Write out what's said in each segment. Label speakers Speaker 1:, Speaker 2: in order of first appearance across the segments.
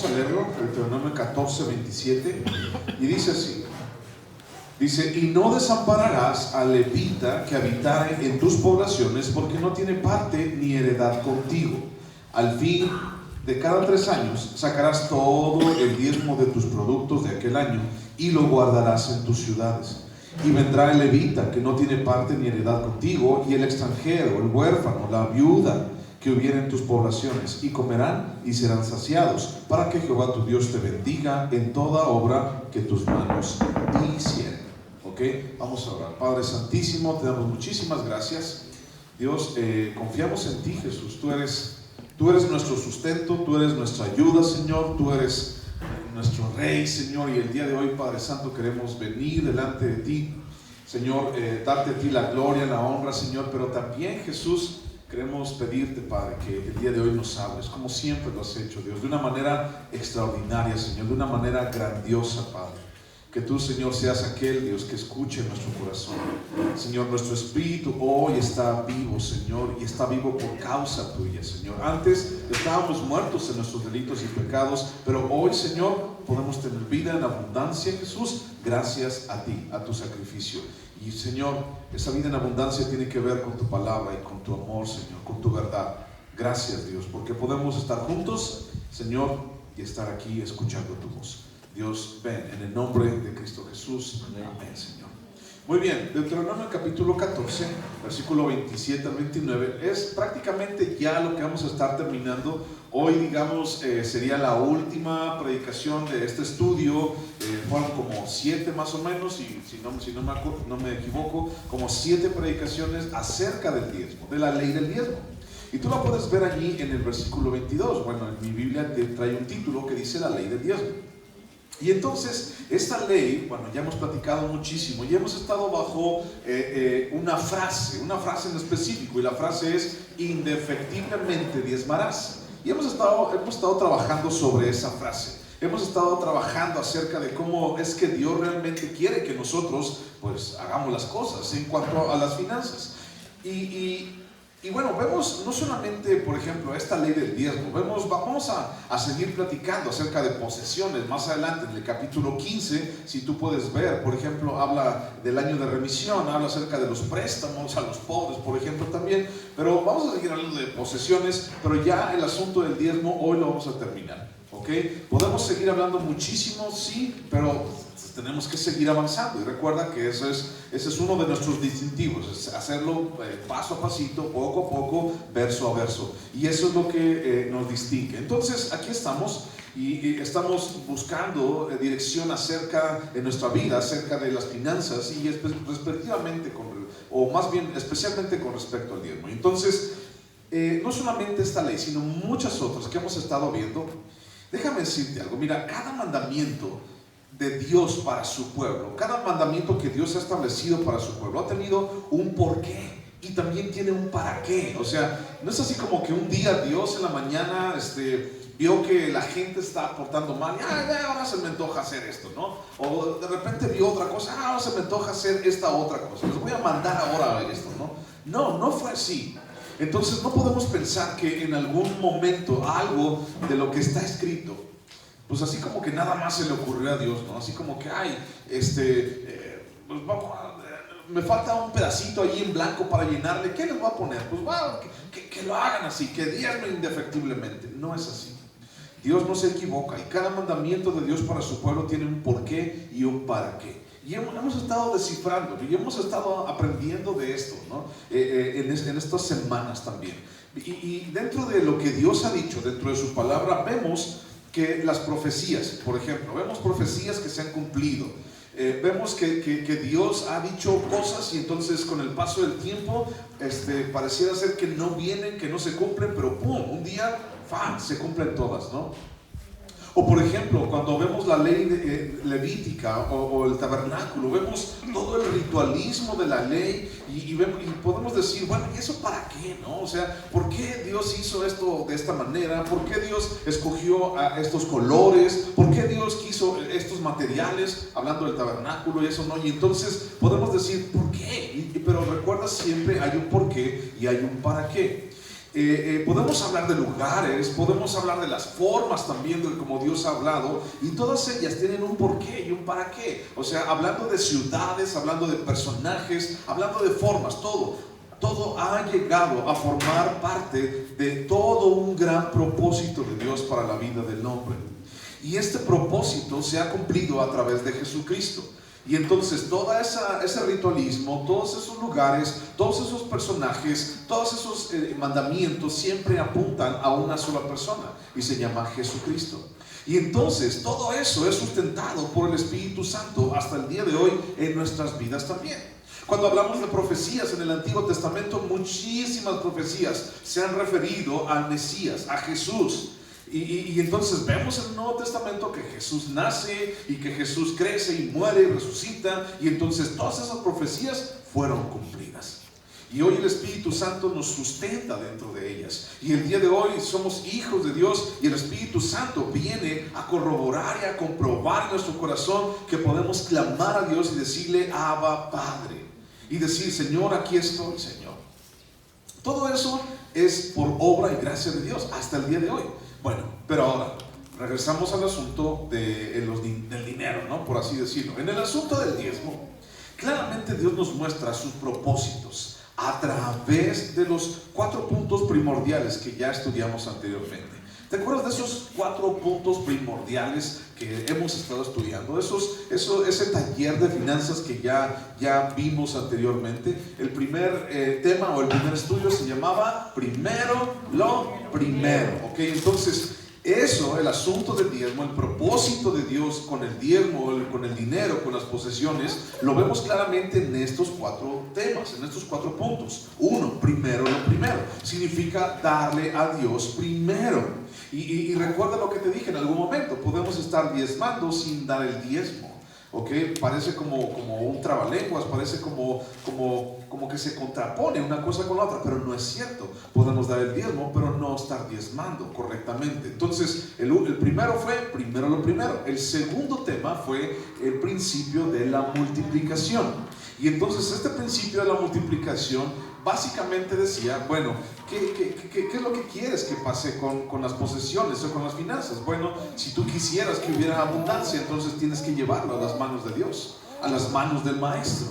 Speaker 1: Vamos a leerlo, Deuteronomio 14, 27, y dice así. Dice: y no desampararás al levita que habitare en tus poblaciones, porque no tiene parte ni heredad contigo. Al fin de cada 3 años sacarás todo el diezmo de tus productos de aquel año y lo guardarás en tus ciudades. Y vendrá el levita que no tiene parte ni heredad contigo, y el extranjero, el huérfano, la viuda que hubiera en tus poblaciones, y comerán y serán saciados, para que Jehová tu Dios te bendiga en toda obra que tus manos hicieren. ¿Ok? Vamos a orar. Padre Santísimo, te damos muchísimas gracias. Dios, confiamos en ti, Jesús. Tú eres nuestro sustento, tú eres nuestra ayuda, Señor. Tú eres nuestro Rey, Señor. Y el día de hoy, Padre Santo, queremos venir delante de ti, Señor, darte a ti la gloria, la honra, Señor. Pero también, Jesús, queremos pedirte, Padre, que el día de hoy nos hables, como siempre lo has hecho, Dios, de una manera extraordinaria, Señor, de una manera grandiosa, Padre. Que tú, Señor, seas aquel Dios que escuche nuestro corazón. Señor, nuestro espíritu hoy está vivo, Señor, y está vivo por causa tuya, Señor. Antes estábamos muertos en nuestros delitos y pecados, pero hoy, Señor, podemos tener vida en abundancia, Jesús, gracias a ti, a tu sacrificio. Y, Señor, esa vida en abundancia tiene que ver con tu palabra y con tu amor, Señor, con tu verdad. Gracias, Dios, porque podemos estar juntos, Señor, y estar aquí escuchando tu voz. Dios, ven en el nombre de Cristo Jesús. Amén, Señor. Muy bien, Deuteronomio capítulo 14, versículo 27 al 29 es prácticamente ya lo que vamos a estar terminando. Hoy, digamos, sería la última predicación de este estudio. Fueron como 7 más o menos, y si no me equivoco, como 7 predicaciones acerca del diezmo, de la ley del diezmo. Y tú la puedes ver allí en el versículo 22. Bueno, en mi Biblia trae un título que dice la ley del diezmo. Y entonces, esta ley, bueno, ya hemos platicado muchísimo y hemos estado bajo una frase en específico, y la frase es: indefectiblemente diezmarás. Y hemos estado trabajando sobre esa frase. Hemos estado trabajando acerca de cómo es que Dios realmente quiere que nosotros, pues, hagamos las cosas en cuanto a las finanzas. Y bueno, vemos no solamente, por ejemplo, esta ley del diezmo, vamos a seguir platicando acerca de posesiones. Más adelante, en el capítulo 15, si tú puedes ver, por ejemplo, habla del año de remisión, habla acerca de los préstamos a los pobres, por ejemplo, también. Pero vamos a seguir hablando de posesiones, pero ya el asunto del diezmo hoy lo vamos a terminar, ¿ok? Podemos seguir hablando muchísimo, sí, pero tenemos que seguir avanzando. Y recuerda que ese es uno de nuestros distintivos, es hacerlo paso a pasito, poco a poco, verso a verso. Y eso es lo que nos distingue. Entonces, aquí estamos y estamos buscando dirección acerca de nuestra vida, acerca de las finanzas, y respectivamente, o más bien especialmente con respecto al diezmo. Entonces, no solamente esta ley, sino muchas otras que hemos estado viendo. Déjame decirte algo. Mira, cada mandamiento de Dios para su pueblo, cada mandamiento que Dios ha establecido para su pueblo ha tenido un porqué y también tiene un para qué. O sea, no es así como que un día Dios en la mañana vio que la gente está portando mal y ahora se me antoja hacer esto, ¿no? O de repente vio otra cosa, ahora se me antoja hacer esta otra cosa, les voy a mandar ahora a ver esto, ¿no? No fue así. Entonces no podemos pensar que en algún momento algo de lo que está escrito, pues así como que nada más se le ocurrió a Dios, ¿no? Así como que, pues vamos, me falta un pedacito ahí en blanco para llenarle, ¿qué les voy a poner? Pues bueno, que lo hagan así, que diezmen indefectiblemente. No es así. Dios no se equivoca, y cada mandamiento de Dios para su pueblo tiene un porqué y un para qué. Y hemos estado descifrando y hemos estado aprendiendo de esto, ¿no? En estas semanas también. Y dentro de lo que Dios ha dicho, dentro de su palabra, vemos que las profecías, por ejemplo, vemos profecías que se han cumplido. Vemos que Dios ha dicho cosas y entonces con el paso del tiempo pareciera ser que no vienen, que no se cumplen, pero ¡pum!, un día se cumplen todas, ¿no? O por ejemplo, cuando vemos la ley levítica o el tabernáculo, vemos todo el ritualismo de la ley y podemos decir, bueno, ¿y eso para qué, no? O sea, ¿por qué Dios hizo esto de esta manera? ¿Por qué Dios escogió estos colores? ¿Por qué Dios quiso estos materiales? Hablando del tabernáculo y eso, ¿no? Y entonces podemos decir, ¿por qué? Pero recuerda, siempre hay un por qué y hay un para qué. podemos hablar de lugares, podemos hablar de las formas también de cómo Dios ha hablado, y todas ellas tienen un porqué y un para qué. O sea, hablando de ciudades, hablando de personajes, hablando de formas, todo ha llegado a formar parte de todo un gran propósito de Dios para la vida del hombre. Y este propósito se ha cumplido a través de Jesucristo. Y entonces todo ese ritualismo, todos esos lugares, todos esos personajes, todos esos mandamientos siempre apuntan a una sola persona, y se llama Jesucristo. Y entonces todo eso es sustentado por el Espíritu Santo hasta el día de hoy en nuestras vidas también. Cuando hablamos de profecías en el Antiguo Testamento, muchísimas profecías se han referido al Mesías, a Jesús. Y entonces vemos en el Nuevo Testamento que Jesús nace y que Jesús crece y muere y resucita, y entonces todas esas profecías fueron cumplidas. Y hoy el Espíritu Santo nos sustenta dentro de ellas. Y el día de hoy somos hijos de Dios, y el Espíritu Santo viene a corroborar y a comprobar en nuestro corazón que podemos clamar a Dios y decirle: Abba, Padre. Y decir: Señor, aquí estoy, Señor. Todo eso es por obra y gracia de Dios hasta el día de hoy. Bueno, pero ahora regresamos al asunto del dinero, ¿no? Por así decirlo. En el asunto del diezmo, claramente Dios nos muestra sus propósitos a través de los 4 puntos primordiales que ya estudiamos anteriormente. ¿Te acuerdas de esos 4 puntos primordiales que hemos estado estudiando? Ese taller de finanzas que ya vimos anteriormente. El primer tema o el primer estudio se llamaba Primero lo Primero. ¿Ok? Entonces, el asunto del diezmo, el propósito de Dios con el diezmo, con el dinero, con las posesiones, lo vemos claramente en estos 4 temas, en estos 4 puntos. 1, primero lo primero. Significa darle a Dios primero. Y recuerda lo que te dije en algún momento: podemos estar diezmando sin dar el diezmo. ¿Ok? Parece como un trabalenguas, parece como que se contrapone una cosa con la otra, pero no es cierto. Podemos dar el diezmo, pero no estar diezmando correctamente. Entonces, el primero fue primero lo primero. El segundo tema fue el principio de la multiplicación. Y entonces este principio de la multiplicación básicamente decía: bueno, ¿qué es lo que quieres que pase con las posesiones o con las finanzas? Bueno, si tú quisieras que hubiera abundancia, entonces tienes que llevarlo a las manos de Dios, a las manos del Maestro,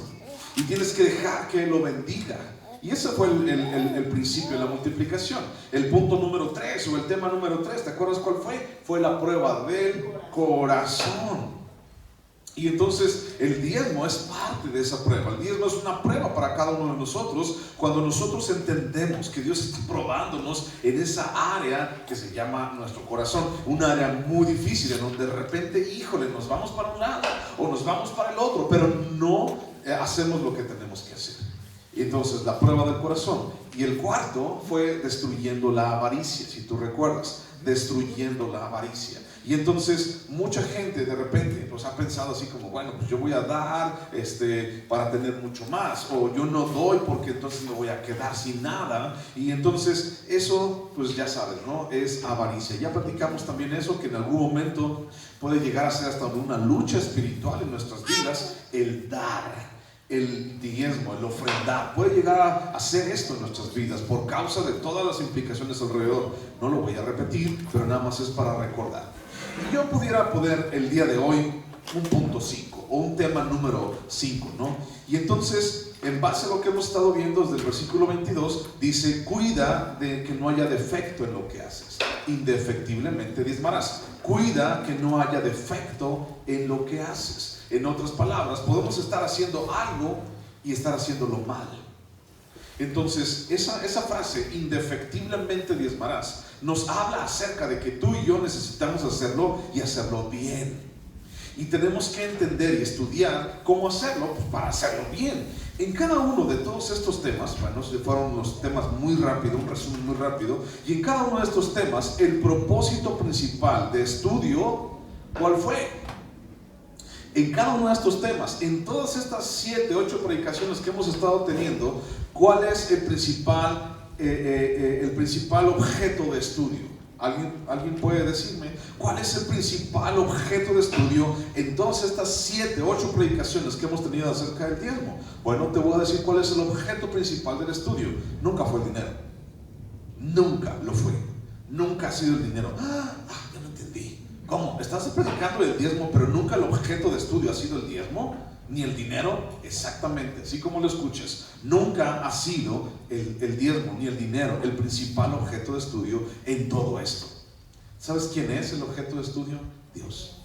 Speaker 1: y tienes que dejar que Él lo bendiga. Y ese fue el principio de la multiplicación. El punto número 3 o el tema número 3, ¿te acuerdas cuál fue? Fue la prueba del corazón. Y entonces el diezmo es parte de esa prueba. El diezmo es una prueba para cada uno de nosotros, cuando nosotros entendemos que Dios está probándonos en esa área que se llama nuestro corazón. Un área muy difícil, en donde de repente, híjole, nos vamos para un lado o nos vamos para el otro, pero no hacemos lo que tenemos que hacer. Y entonces la prueba del corazón. Y el cuarto fue destruyendo la avaricia, si tú recuerdas, destruyendo la avaricia. Y entonces mucha gente de repente pues ha pensado así como: bueno, pues yo voy a dar para tener mucho más, o yo no doy porque entonces me voy a quedar sin nada. Y entonces eso, pues ya sabes, ¿no? Es avaricia. Ya platicamos también eso, que en algún momento puede llegar a ser hasta una lucha espiritual en nuestras vidas, el dar. El diezmo, el ofrendar, puede llegar a hacer esto en nuestras vidas por causa de todas las implicaciones alrededor. No lo voy a repetir, pero nada más es para recordar. Y yo pudiera poner el día de hoy un punto 5 o un tema número 5, ¿no? Y entonces, en base a lo que hemos estado viendo desde el versículo 22, dice: cuida de que no haya defecto en lo que haces, indefectiblemente diezmarás. Cuida que no haya defecto en lo que haces. En otras palabras, podemos estar haciendo algo y estar haciéndolo mal. Entonces, esa frase, indefectiblemente diezmarás, nos habla acerca de que tú y yo necesitamos hacerlo y hacerlo bien. Y tenemos que entender y estudiar cómo hacerlo, pues, para hacerlo bien. En cada uno de todos estos temas, bueno, fueron los temas muy rápido, un resumen muy rápido, y en cada uno de estos temas, el propósito principal de estudio, ¿cuál fue? En cada uno de estos temas, en todas estas 7, 8 predicaciones que hemos estado teniendo, ¿cuál es el principal objeto de estudio? ¿Alguien puede decirme cuál es el principal objeto de estudio en todas estas 7, 8 predicaciones que hemos tenido acerca del diezmo? Bueno, te voy a decir cuál es el objeto principal del estudio. Nunca fue el dinero. Nunca lo fue. Nunca ha sido el dinero. Ya no entendí. ¿Cómo? Estás predicando el diezmo, pero nunca el objeto de estudio ha sido el diezmo, ni el dinero. Exactamente, así como lo escuchas. Nunca ha sido el diezmo ni el dinero el principal objeto de estudio en todo esto. ¿Sabes quién es el objeto de estudio? Dios.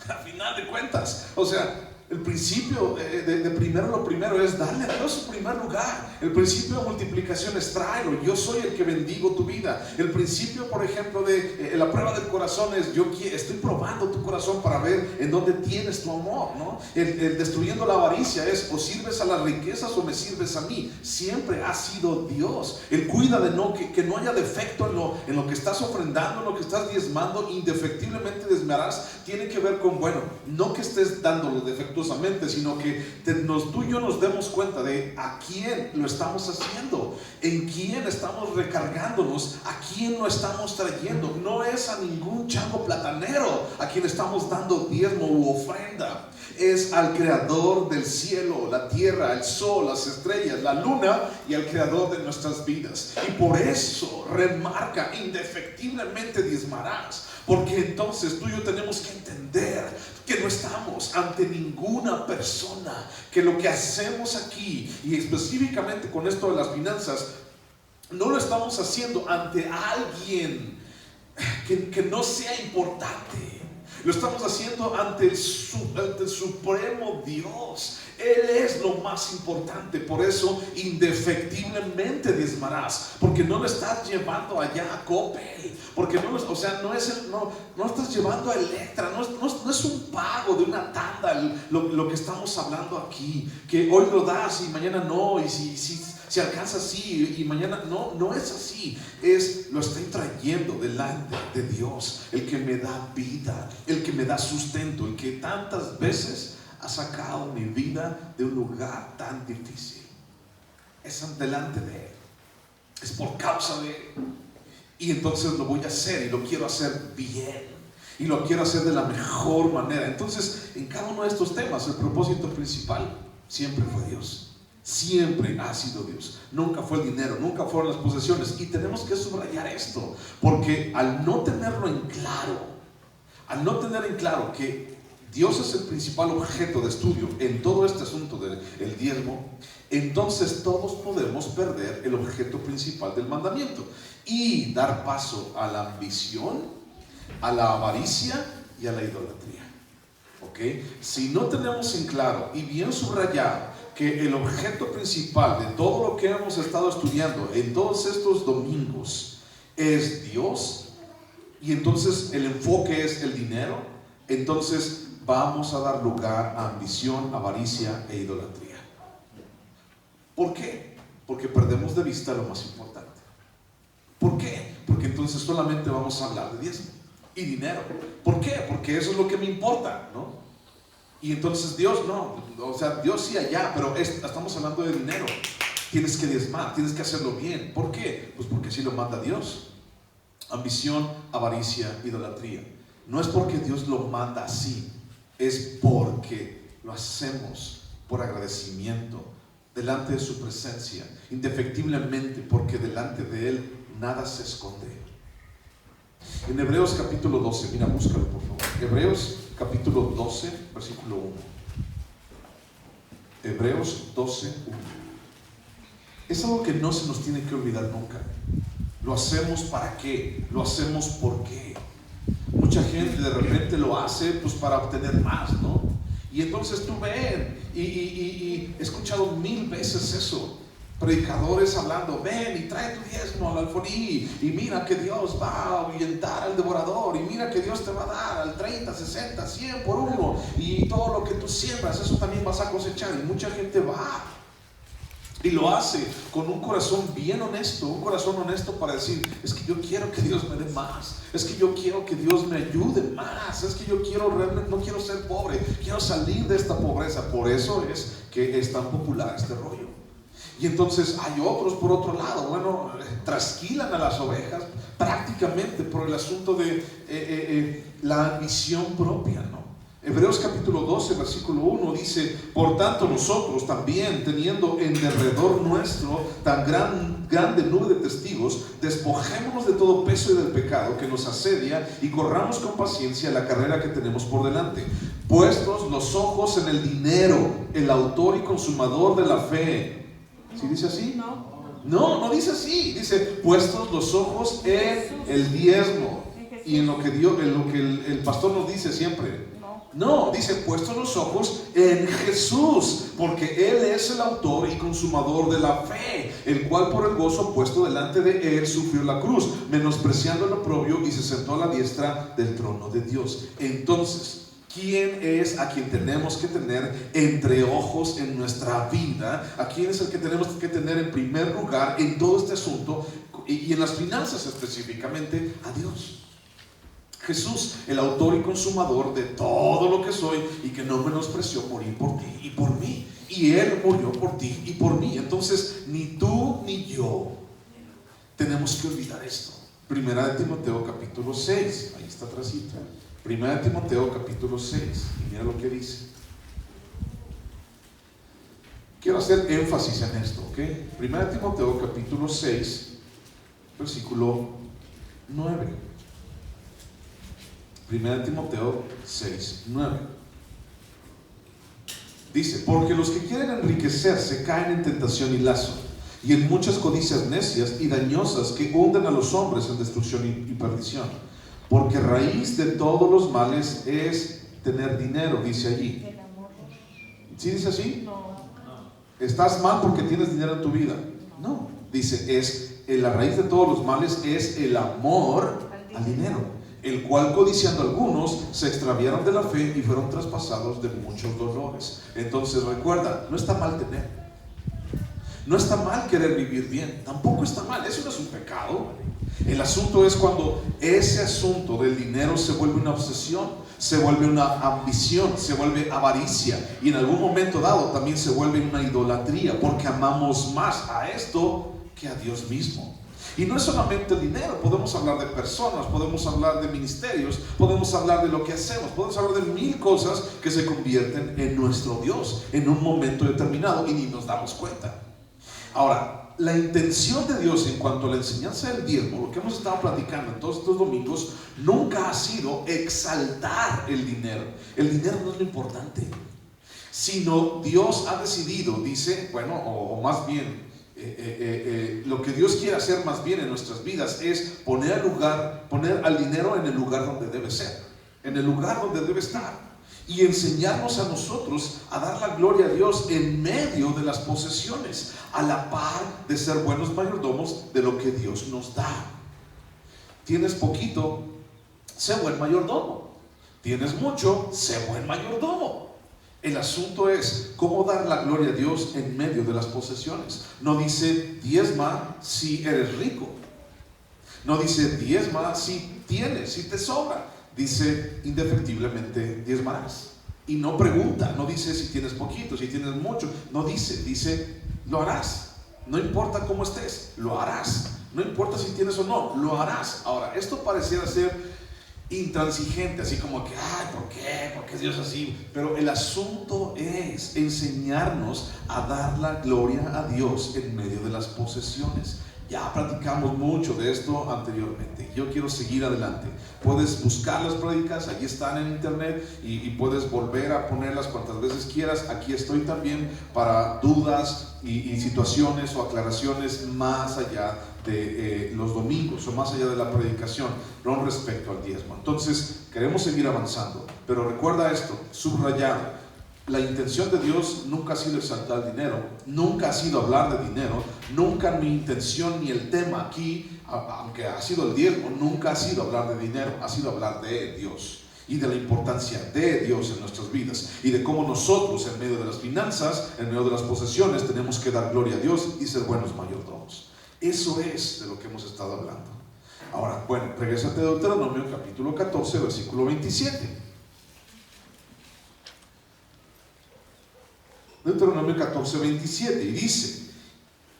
Speaker 1: Al final de cuentas, o sea, el principio de primero, lo primero es darle a Dios su primer lugar. El principio de multiplicación es tráelo. Yo soy el que bendigo tu vida. El principio, por ejemplo, de la prueba del corazón es: estoy probando tu corazón para ver en dónde tienes tu amor, ¿no? El destruyendo la avaricia es: o sirves a las riquezas o me sirves a mí. Siempre ha sido Dios. Él cuida de que no haya defecto en lo que estás ofrendando, en lo que estás diezmando. Indefectiblemente diezmarás. Tiene que ver con, bueno, no que estés dándolo defectuosamente, sino que tú y yo nos demos cuenta de a quién lo estamos haciendo, en quién estamos recargándonos, a quién lo estamos trayendo. No es a ningún chango platanero a quien estamos dando diezmo u ofrenda. Es al creador del cielo, la tierra, el sol, las estrellas, la luna, y al creador de nuestras vidas. Y por eso remarca: indefectiblemente diezmarás. Porque entonces tú y yo tenemos que entender que no estamos ante ninguna persona, que lo que hacemos aquí, y específicamente con esto de las finanzas, no lo estamos haciendo ante alguien que no sea importante. Lo estamos haciendo ante el supremo Dios. Él es lo más importante. Por eso indefectiblemente diezmarás, porque no lo estás llevando allá a Coppel, porque no estás llevando a Electra. No es un pago de una tanda lo que estamos hablando aquí, que hoy lo das y mañana no, y si alcanza así y mañana no es así. Lo estoy trayendo delante de Dios, el que me da vida, el que me da sustento, el que tantas veces ha sacado mi vida de un lugar tan difícil. Es delante de Él, es por causa de Él. Y entonces lo voy a hacer, y lo quiero hacer bien, y lo quiero hacer de la mejor manera. Entonces, en cada uno de estos temas, el propósito principal siempre fue Dios. Siempre ha sido Dios. Nunca fue el dinero, nunca fueron las posesiones. Y tenemos que subrayar esto, porque al no tenerlo en claro, al no tener en claro que Dios es el principal objeto de estudio en todo este asunto del diezmo, entonces todos podemos perder el objeto principal del mandamiento y dar paso a la ambición, a la avaricia y a la idolatría. ¿Ok? Si no tenemos en claro y bien subrayado que el objeto principal de todo lo que hemos estado estudiando en todos estos domingos es Dios, y entonces el enfoque es el dinero, entonces vamos a dar lugar a ambición, avaricia e idolatría. ¿Por qué? Porque perdemos de vista lo más importante. ¿Por qué? Porque entonces solamente vamos a hablar de diezmo y dinero. ¿Por qué? Porque eso es lo que me importa, ¿no? Y entonces Dios no, o sea, Dios sí allá, pero estamos hablando de dinero. Tienes que diezmar, tienes que hacerlo bien. ¿Por qué? Pues porque así lo manda Dios. Ambición, avaricia, idolatría. No es porque Dios lo manda así, es porque lo hacemos por agradecimiento delante de su presencia, indefectiblemente, porque delante de Él nada se esconde. En Hebreos capítulo 12, mira, búscalo por favor. Hebreos capítulo 12, versículo 1. Hebreos 12, 1. Es algo que no se nos tiene que olvidar nunca. ¿Lo hacemos para qué? ¿Lo hacemos por qué? Mucha gente de repente lo hace pues para obtener más, ¿no? Y entonces tú ven, y he escuchado 1000 veces eso. Predicadores hablando: ven y trae tu diezmo al alfolí, y mira que Dios va a ahuyentar al devorador, y mira que Dios te va a dar al 30, 60, 100 por uno, y todo lo que tú siembras, eso también vas a cosechar. Y mucha gente va y lo hace con un corazón bien honesto, un corazón honesto para decir: es que yo quiero que Dios me dé más, es que yo quiero que Dios me ayude más, es que yo realmente no quiero ser pobre, quiero salir de esta pobreza. Por eso es que es tan popular este rollo. Y entonces hay otros por otro lado, bueno, trasquilan a las ovejas prácticamente por el asunto de la ambición propia, ¿no? Hebreos capítulo 12, versículo 1 dice: por tanto nosotros también, teniendo en derredor nuestro tan grande nube de testigos, despojémonos de todo peso y del pecado que nos asedia, y corramos con paciencia la carrera que tenemos por delante, puestos los ojos en el dinero, el autor y consumador de la fe. ¿Sí dice así? No dice así. Dice: puestos los ojos en el diezmo y en lo que el pastor nos dice siempre. No, dice: puestos los ojos en Jesús, porque Él es el autor y consumador de la fe, el cual por el gozo puesto delante de Él sufrió la cruz, menospreciando el oprobio, y se sentó a la diestra del trono de Dios. Entonces, ¿quién es a quien tenemos que tener entre ojos en nuestra vida? ¿A quién es el que tenemos que tener en primer lugar en todo este asunto y en las finanzas específicamente? A Dios. Jesús, el autor y consumador de todo lo que soy, y que no menospreció morir por ti y por mí. Y Él murió por ti y por mí. Entonces, ni tú ni yo tenemos que olvidar esto. Primera de Timoteo capítulo 6, ahí está atrásito. Primera de Timoteo capítulo 6, y mira lo que dice. Quiero hacer énfasis en esto, ¿ok? Primera de Timoteo capítulo 6, versículo 9. Primera de Timoteo 6, 9. Dice: porque los que quieren enriquecerse caen en tentación y lazo, y en muchas codicias necias y dañosas que hunden a los hombres en destrucción y perdición. Porque raíz de todos los males es tener dinero, dice allí. ¿Sí dice así? No. ¿Estás mal porque tienes dinero en tu vida? No. Dice: la raíz de todos los males es el amor al dinero, el cual codiciando algunos se extraviaron de la fe y fueron traspasados de muchos dolores. Entonces recuerda, no está mal tener, no está mal querer vivir bien, tampoco está mal, eso no es un pecado. El asunto es cuando ese asunto del dinero se vuelve una obsesión, se vuelve una ambición, se vuelve avaricia, y en algún momento dado también se vuelve una idolatría, porque amamos más a esto que a Dios mismo. Y no es solamente el dinero, podemos hablar de personas, podemos hablar de ministerios, podemos hablar de lo que hacemos, podemos hablar de mil cosas que se convierten en nuestro Dios en un momento determinado y ni nos damos cuenta. Ahora, la intención de Dios en cuanto a la enseñanza del diezmo, lo que hemos estado platicando en todos estos domingos, nunca ha sido exaltar el dinero. El dinero no es lo importante, sino Dios ha decidido, dice, bueno, o más bien, lo que Dios quiere hacer más bien en nuestras vidas es poner al dinero en el lugar donde debe ser, en el lugar donde debe estar, y enseñarnos a nosotros a dar la gloria a Dios en medio de las posesiones, a la par de ser buenos mayordomos de lo que Dios nos da. Tienes poquito, sé buen mayordomo. Tienes mucho, sé buen mayordomo. El asunto es cómo dar la gloria a Dios en medio de las posesiones. No dice diezma si eres rico. No dice diezma si tienes, si te sobra. Dice indefectiblemente diezmarás. Y no pregunta, no dice si tienes poquito, si tienes mucho. No dice lo harás. No importa cómo estés, lo harás. No importa si tienes o no, lo harás. Ahora, esto pareciera ser intransigente, así como que, ay, ¿por qué? ¿Por qué es Dios así? Pero el asunto es enseñarnos a dar la gloria a Dios en medio de las posesiones. Ya platicamos mucho de esto anteriormente. Yo quiero seguir adelante. Puedes buscar las prédicas, allí están en internet, y puedes volver a ponerlas cuantas veces quieras. Aquí estoy también para dudas y situaciones o aclaraciones más allá de los domingos o más allá de la predicación con respecto al diezmo. Entonces queremos seguir avanzando, pero recuerda esto, subrayado: la intención de Dios nunca ha sido exaltar el dinero, nunca ha sido hablar de dinero, nunca mi intención ni el tema aquí, aunque ha sido el diezmo, nunca ha sido hablar de dinero, ha sido hablar de Dios y de la importancia de Dios en nuestras vidas, y de cómo nosotros en medio de las finanzas, en medio de las posesiones, tenemos que dar gloria a Dios y ser buenos mayordomos. Eso es de lo que hemos estado hablando. Ahora, bueno, regrésate a Deuteronomio capítulo 14, versículo 27. Deuteronomio 14, 27, y dice: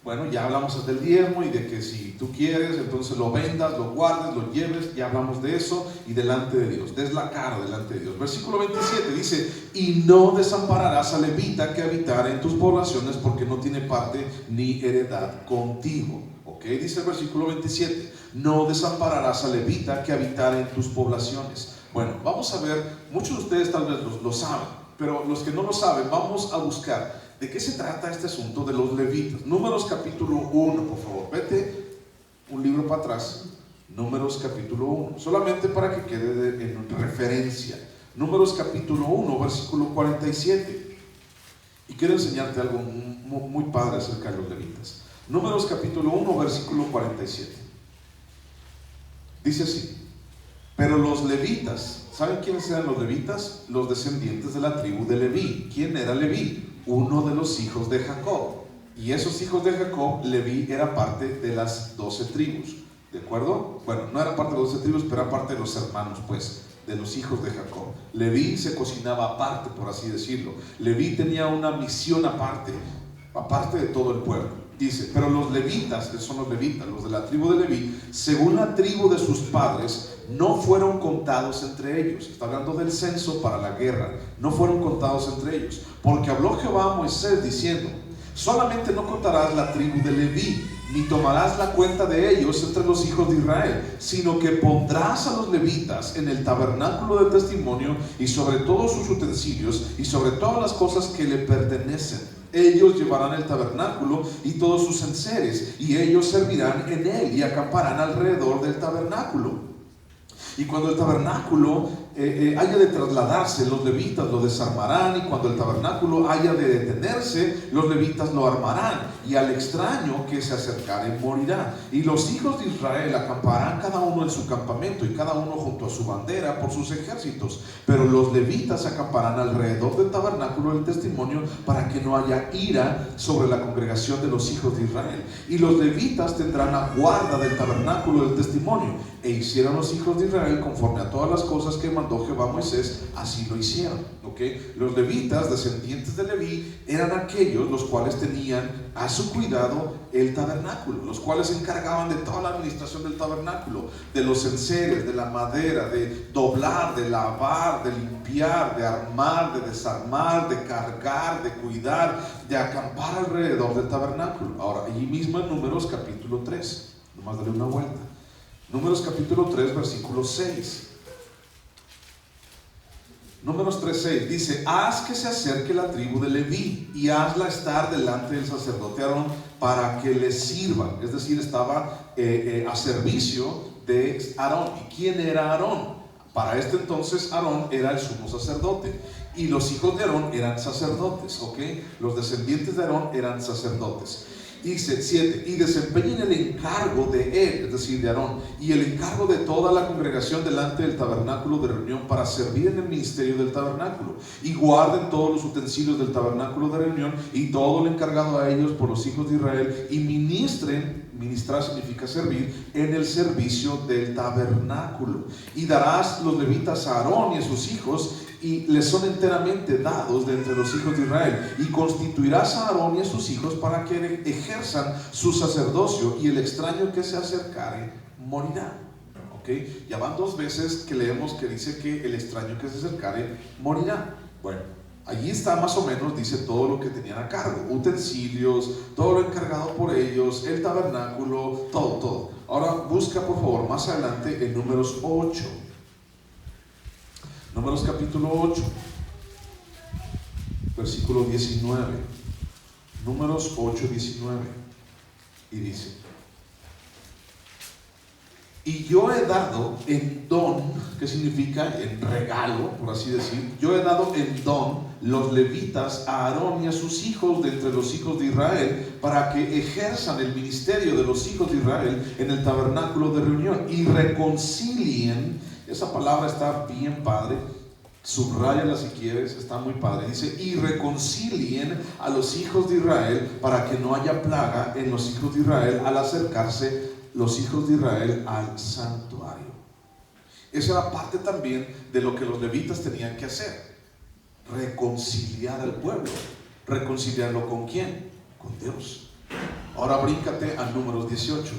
Speaker 1: Bueno, ya hablamos del diezmo y de que si tú quieres, entonces lo vendas, lo guardes, lo lleves. Ya hablamos de eso y delante de Dios. Des la cara delante de Dios. Versículo 27 dice: y no desampararás al levita que habitare en tus poblaciones, porque no tiene parte ni heredad contigo. Ok, dice el versículo 27: no desampararás al levita que habitare en tus poblaciones. Bueno, vamos a ver, muchos de ustedes tal vez lo saben, pero los que no lo saben, vamos a buscar ¿de qué se trata este asunto de los levitas? Números capítulo 1, por favor. Vete un libro para atrás. Números capítulo 1. Solamente para que quede en referencia. Números capítulo 1, versículo 47. Y quiero enseñarte algo muy padre acerca de los levitas. Números capítulo 1, versículo 47. Dice así: pero los levitas, ¿saben quiénes eran los levitas? Los descendientes de la tribu de Leví. ¿Quién era Leví? Uno de los hijos de Jacob. Y esos hijos de Jacob, Leví era parte de las 12 tribus. ¿De acuerdo? Bueno, no era parte de las 12 tribus, pero era parte de los hermanos, pues, de los hijos de Jacob. Leví se cocinaba aparte, por así decirlo. Leví tenía una misión aparte de todo el pueblo. Dice: pero los levitas, que son los levitas, los de la tribu de Leví, según la tribu de sus padres, no fueron contados entre ellos. Está hablando del censo para la guerra. No fueron contados entre ellos, porque habló Jehová a Moisés diciendo: solamente no contarás la tribu de Leví, ni tomarás la cuenta de ellos entre los hijos de Israel, sino que pondrás a los levitas en el tabernáculo del testimonio, y sobre todos sus utensilios, y sobre todas las cosas que le pertenecen. Ellos llevarán el tabernáculo y todos sus enseres, y ellos servirán en él y acamparán alrededor del tabernáculo. Y cuando el tabernáculo haya de trasladarse, los levitas lo desarmarán, y cuando el tabernáculo haya de detenerse, los levitas lo armarán, y al extraño que se acercare morirá. Y los hijos de Israel acamparán cada uno en su campamento, y cada uno junto a su bandera por sus ejércitos. Pero los levitas acamparán alrededor del tabernáculo del testimonio, para que no haya ira sobre la congregación de los hijos de Israel. Y los levitas tendrán la guarda del tabernáculo del testimonio. E hicieron los hijos de Israel conforme a todas las cosas que mandó Jehová a Moisés, así lo hicieron. Los levitas, descendientes de Leví, eran aquellos los cuales tenían a su cuidado el tabernáculo, los cuales se encargaban de toda la administración del tabernáculo, de los enseres, de la madera, de doblar, de lavar, de limpiar, de armar, de desarmar, de cargar, de cuidar, de acampar alrededor del tabernáculo. Ahora, allí mismo en Números capítulo 3, nomás darle una vuelta. Números capítulo 3, versículo 6. Números 3:6 dice: haz que se acerque la tribu de Leví, y hazla estar delante del sacerdote Aarón, para que le sirva. Es decir, estaba a servicio de Aarón. ¿Y quién era Aarón? Para este entonces Aarón era el sumo sacerdote, y los hijos de Aarón eran sacerdotes. Los descendientes de Aarón eran sacerdotes. Dice 7: y desempeñen el encargo de él, es decir, de Aarón, y el encargo de toda la congregación delante del tabernáculo de reunión, para servir en el ministerio del tabernáculo, y guarden todos los utensilios del tabernáculo de reunión, y todo lo encargado a ellos por los hijos de Israel, y ministren. Ministrar significa servir en el servicio del tabernáculo. Y darás los levitas a Aarón y a sus hijos, y les son enteramente dados de entre los hijos de Israel, y constituirás a Aarón y a sus hijos para que ejerzan su sacerdocio, y el extraño que se acercare morirá. Ya van 2 veces que leemos que dice que el extraño que se acercare morirá. Bueno, allí está más o menos, dice todo lo que tenían a cargo: utensilios, todo lo encargado por ellos, el tabernáculo, todo. Ahora busca por favor más adelante en Números 8. Números capítulo 8, versículo 19. Números 8, 19. Y dice: y yo he dado en don, que significa en regalo, por así decir, yo he dado en don los levitas a Aarón y a sus hijos de entre los hijos de Israel, para que ejerzan el ministerio de los hijos de Israel en el tabernáculo de reunión, y reconcilien. Esa palabra está bien padre, subráyala si quieres, está muy padre. Dice: y reconcilien a los hijos de Israel, para que no haya plaga en los hijos de Israel al acercarse los hijos de Israel al santuario. Esa era parte también de lo que los levitas tenían que hacer: reconciliar al pueblo. ¿Reconciliarlo con quién? Con Dios. Ahora bríncate a Números 18.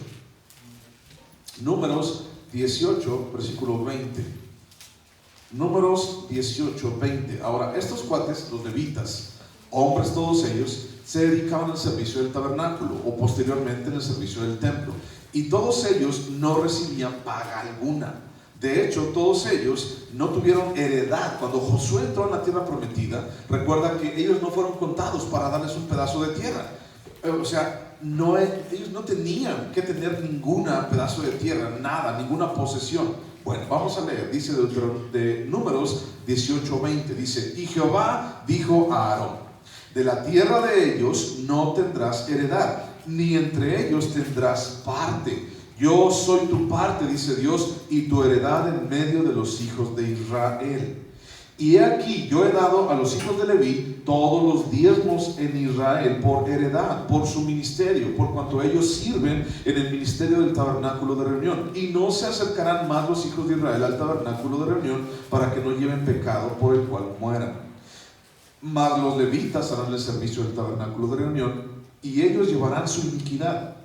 Speaker 1: Números 18, versículo 20. Números 18, 20. Ahora, estos cuates, los levitas, hombres todos ellos, se dedicaban al servicio del tabernáculo o posteriormente en el servicio del templo. Y todos ellos no recibían paga alguna. De hecho, todos ellos no tuvieron heredad. Cuando Josué entró en la tierra prometida, recuerda que ellos no fueron contados para darles un pedazo de tierra. O sea, ellos no tenían que tener ningún pedazo de tierra, nada, ninguna posesión. Bueno, vamos a leer, dice de Números 18:20, dice: y Jehová dijo a Aarón: de la tierra de ellos no tendrás heredad, ni entre ellos tendrás parte. Yo soy tu parte, dice Dios, y tu heredad en medio de los hijos de Israel. Y he aquí, yo he dado a los hijos de Leví todos los diezmos en Israel por heredad, por su ministerio, por cuanto ellos sirven en el ministerio del tabernáculo de reunión. Y no se acercarán más los hijos de Israel al tabernáculo de reunión para que no lleven pecado por el cual mueran. Mas los levitas harán el servicio del tabernáculo de reunión y ellos llevarán su iniquidad.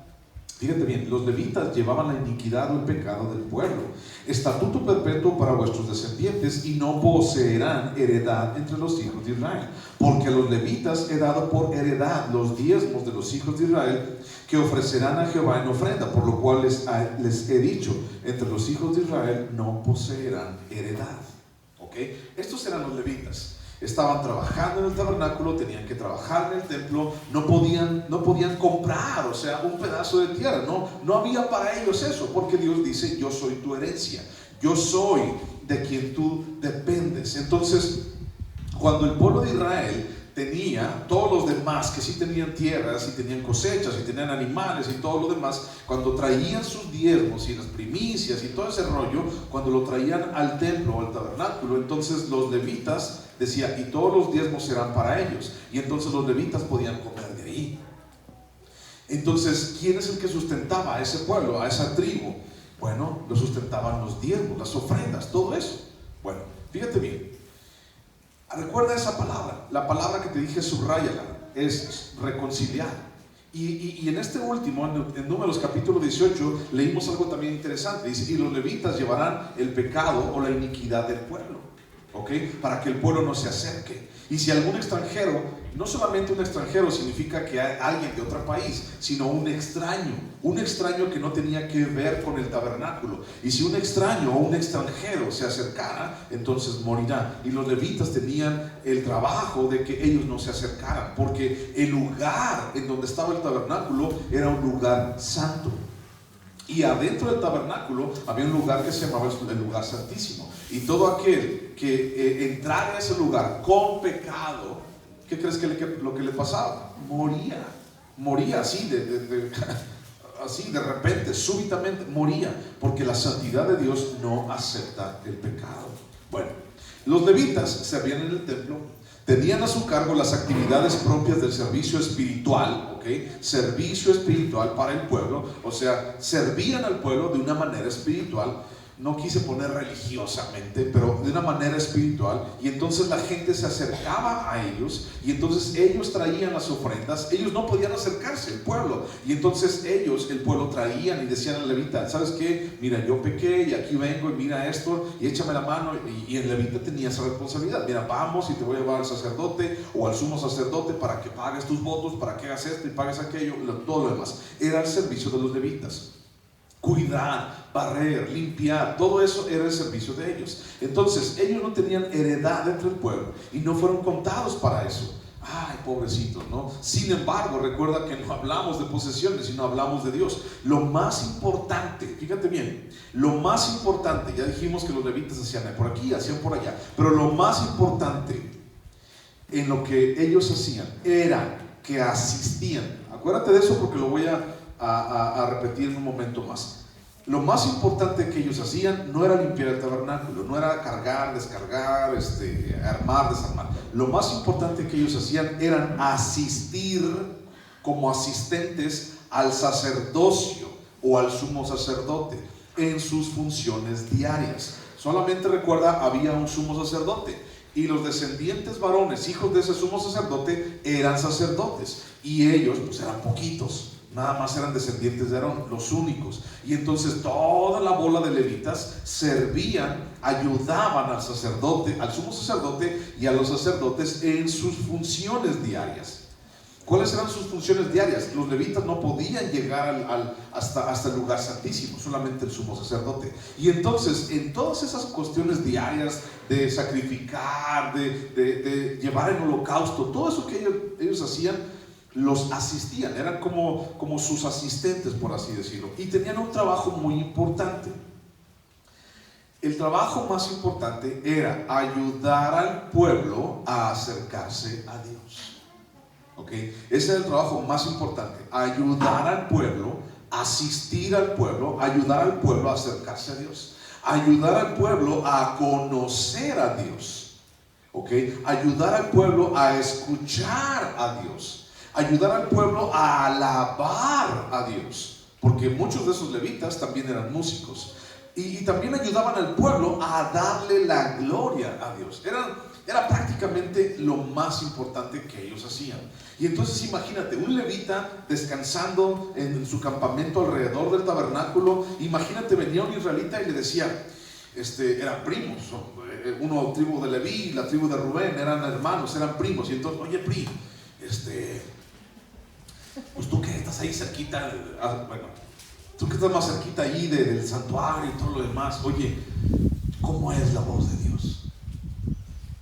Speaker 1: Fíjate bien, los levitas llevaban la iniquidad o el pecado del pueblo. Estatuto perpetuo para vuestros descendientes, y no poseerán heredad entre los hijos de Israel. Porque a los levitas he dado por heredad los diezmos de los hijos de Israel, que ofrecerán a Jehová en ofrenda, por lo cual les he dicho: entre los hijos de Israel no poseerán heredad. ¿Ok? Estos eran los levitas. Estaban trabajando en el tabernáculo, tenían que trabajar en el templo, no podían comprar, o sea, un pedazo de tierra, no había para ellos eso, porque Dios dice: yo soy tu herencia, yo soy de quien tú dependes. Entonces, cuando el pueblo de Israel tenía, todos los demás que sí tenían tierras y tenían cosechas y tenían animales y todo lo demás, cuando traían sus diezmos y las primicias y todo ese rollo, cuando lo traían al templo o al tabernáculo, entonces los levitas decía: y todos los diezmos serán para ellos, y entonces los levitas podían comer de ahí. Entonces, ¿quién es el que sustentaba a ese pueblo, a esa tribu? Bueno, lo sustentaban los diezmos, las ofrendas, todo eso. Bueno, fíjate bien, recuerda esa palabra, la palabra que te dije, subráyala, es reconciliar. Y en este último, en Números capítulo 18, leímos algo también interesante. Dice: y los levitas llevarán el pecado o la iniquidad del pueblo, ¿ok? Para que el pueblo no se acerque. Y si algún extranjero, no solamente un extranjero significa que hay alguien de otro país, sino un extraño que no tenía que ver con el tabernáculo. Y si un extraño o un extranjero se acercara, entonces morirá. Y los levitas tenían el trabajo de que ellos no se acercaran, porque el lugar en donde estaba el tabernáculo era un lugar santo. Y adentro del tabernáculo había un lugar que se llamaba el lugar santísimo. Y todo aquel que entrara a ese lugar con pecado, ¿qué crees que lo que le pasaba? Moría así así de repente, súbitamente moría, porque la santidad de Dios no acepta el pecado. Bueno, los levitas servían en el templo, tenían a su cargo las actividades propias del servicio espiritual, ¿ok? Servicio espiritual para el pueblo, o sea, servían al pueblo de una manera espiritual. No quise poner religiosamente, pero de una manera espiritual. Y entonces la gente se acercaba a ellos, y entonces ellos traían las ofrendas. Ellos no podían acercarse, el pueblo, y entonces el pueblo traían y decían al levita: ¿sabes qué? Mira, yo pequé y aquí vengo, y mira esto, y échame la mano. Y el levita tenía esa responsabilidad: mira, vamos y te voy a llevar al sacerdote o al sumo sacerdote para que pagues tus votos, para que hagas esto y pagues aquello, todo lo demás. Era el servicio de los levitas. Cuidar, barrer, limpiar, todo eso era el servicio de ellos. Entonces ellos no tenían heredad entre el pueblo y no fueron contados para eso. Ay, pobrecitos, ¿no? Sin embargo, recuerda que no hablamos de posesiones, sino hablamos de Dios. Lo más importante, fíjate bien, lo más importante, ya dijimos que los levitas hacían por aquí, hacían por allá, pero lo más importante en lo que ellos hacían era que asistían. Acuérdate de eso, porque lo voy a repetir en un momento más. Lo más importante que ellos hacían no era limpiar el tabernáculo, no era cargar, descargar, armar, desarmar. Lo más importante que ellos hacían eran asistir como asistentes al sacerdocio o al sumo sacerdote en sus funciones diarias. Solamente recuerda, había un sumo sacerdote, y los descendientes varones, hijos de ese sumo sacerdote, eran sacerdotes, y ellos pues eran poquitos. nada más eran descendientes de Aarón, los únicos. Y entonces toda la bola de levitas servían, ayudaban al sacerdote, al sumo sacerdote y a los sacerdotes en sus funciones diarias. ¿Cuáles eran sus funciones diarias? Los levitas no podían llegar hasta el lugar santísimo, solamente el sumo sacerdote. Y entonces, en todas esas cuestiones diarias de sacrificar, de llevar el holocausto, todo eso que ellos hacían, los asistían, eran como sus asistentes, por así decirlo. Y tenían un trabajo muy importante. El trabajo más importante era ayudar al pueblo a acercarse a Dios. Okay. Ese es el trabajo más importante, ayudar al pueblo, asistir al pueblo, ayudar al pueblo a acercarse a Dios, ayudar al pueblo a conocer a Dios, okay. Ayudar al pueblo a escuchar a Dios, ayudar al pueblo a alabar a Dios, porque muchos de esos levitas también eran músicos, y también ayudaban al pueblo a darle la gloria a Dios. Era prácticamente lo más importante que ellos hacían. Y entonces imagínate, un levita descansando en su campamento alrededor del tabernáculo. Imagínate, venía un israelita y le decía, eran primos, uno tribu de Leví y la tribu de Rubén, eran hermanos, eran primos. Y entonces, oye, Pri, pues tú que estás ahí cerquita, bueno, tú que estás más cerquita ahí del santuario y todo lo demás, oye, ¿cómo es la voz de Dios?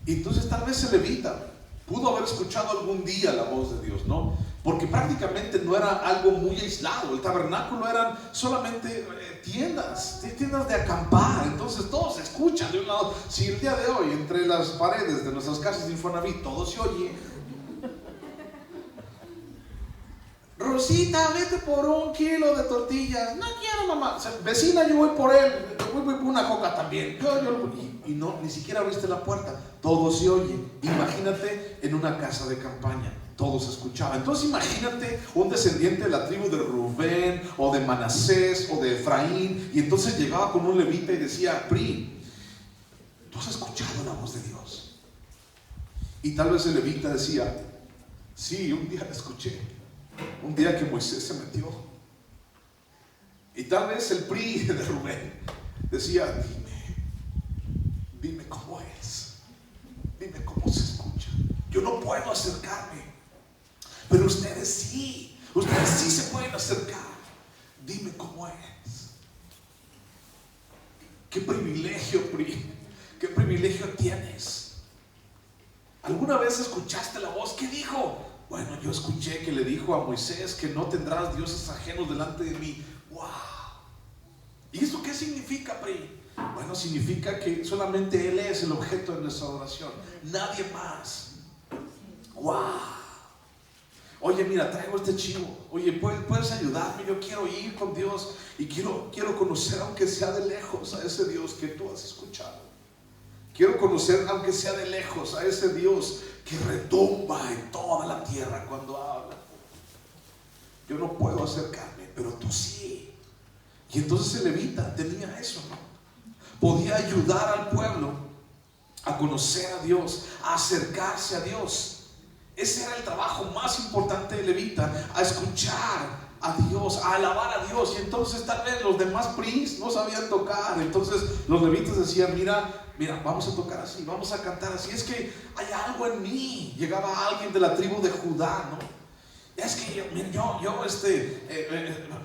Speaker 1: Y entonces tal vez el levita pudo haber escuchado algún día la voz de Dios, ¿no? Porque prácticamente no era algo muy aislado. El tabernáculo eran solamente tiendas de acampar. Entonces todos se escuchan de un lado. Si el día de hoy entre las paredes de nuestras casas de Infonavit todo se oye, Rosita, vete por 1 kilo de tortillas. No quiero, mamá. O sea, vecina, yo voy por él. Voy por una coca también. Y no, ni siquiera abriste la puerta. Todo se oye. Imagínate en una casa de campaña. Todo se escuchaba. Entonces imagínate un descendiente de la tribu de Rubén o de Manasés o de Efraín. Y entonces llegaba con un levita y decía, Pri, ¿tú has escuchado la voz de Dios? Y tal vez el levita decía, sí, un día la escuché. Un día que Moisés se metió. Y tal vez el Pri de Rubén decía, dime cómo es, dime cómo se escucha. Yo no puedo acercarme, pero ustedes sí se pueden acercar. Dime cómo es. Qué privilegio, Pri, qué privilegio tienes. ¿Alguna vez escuchaste la voz? ¿Qué dijo? Bueno, yo escuché que le dijo a Moisés que no tendrás dioses ajenos delante de mí. ¡Wow! ¿Y eso qué significa, Pri? Bueno, significa que solamente Él es el objeto de nuestra adoración, nadie más. ¡Wow! Oye, mira, traigo este chivo. Oye, ¿puedes ayudarme? Yo quiero ir con Dios y quiero conocer, aunque sea de lejos, a ese Dios que tú has escuchado. Quiero conocer, aunque sea de lejos, a ese Dios que retumba en toda la tierra cuando habla. Yo no puedo acercarme, pero tú sí. Y entonces el levita tenía eso, ¿no? Podía ayudar al pueblo a conocer a Dios, a acercarse a Dios. Ese era el trabajo más importante del levita, a escuchar a Dios, a alabar a Dios. Y entonces tal vez los demás pris no sabían tocar. Entonces los levitas decían, mira, vamos a tocar así, vamos a cantar así. Es que hay algo en mí. Llegaba alguien de la tribu de Judá, ¿no? Es que yo me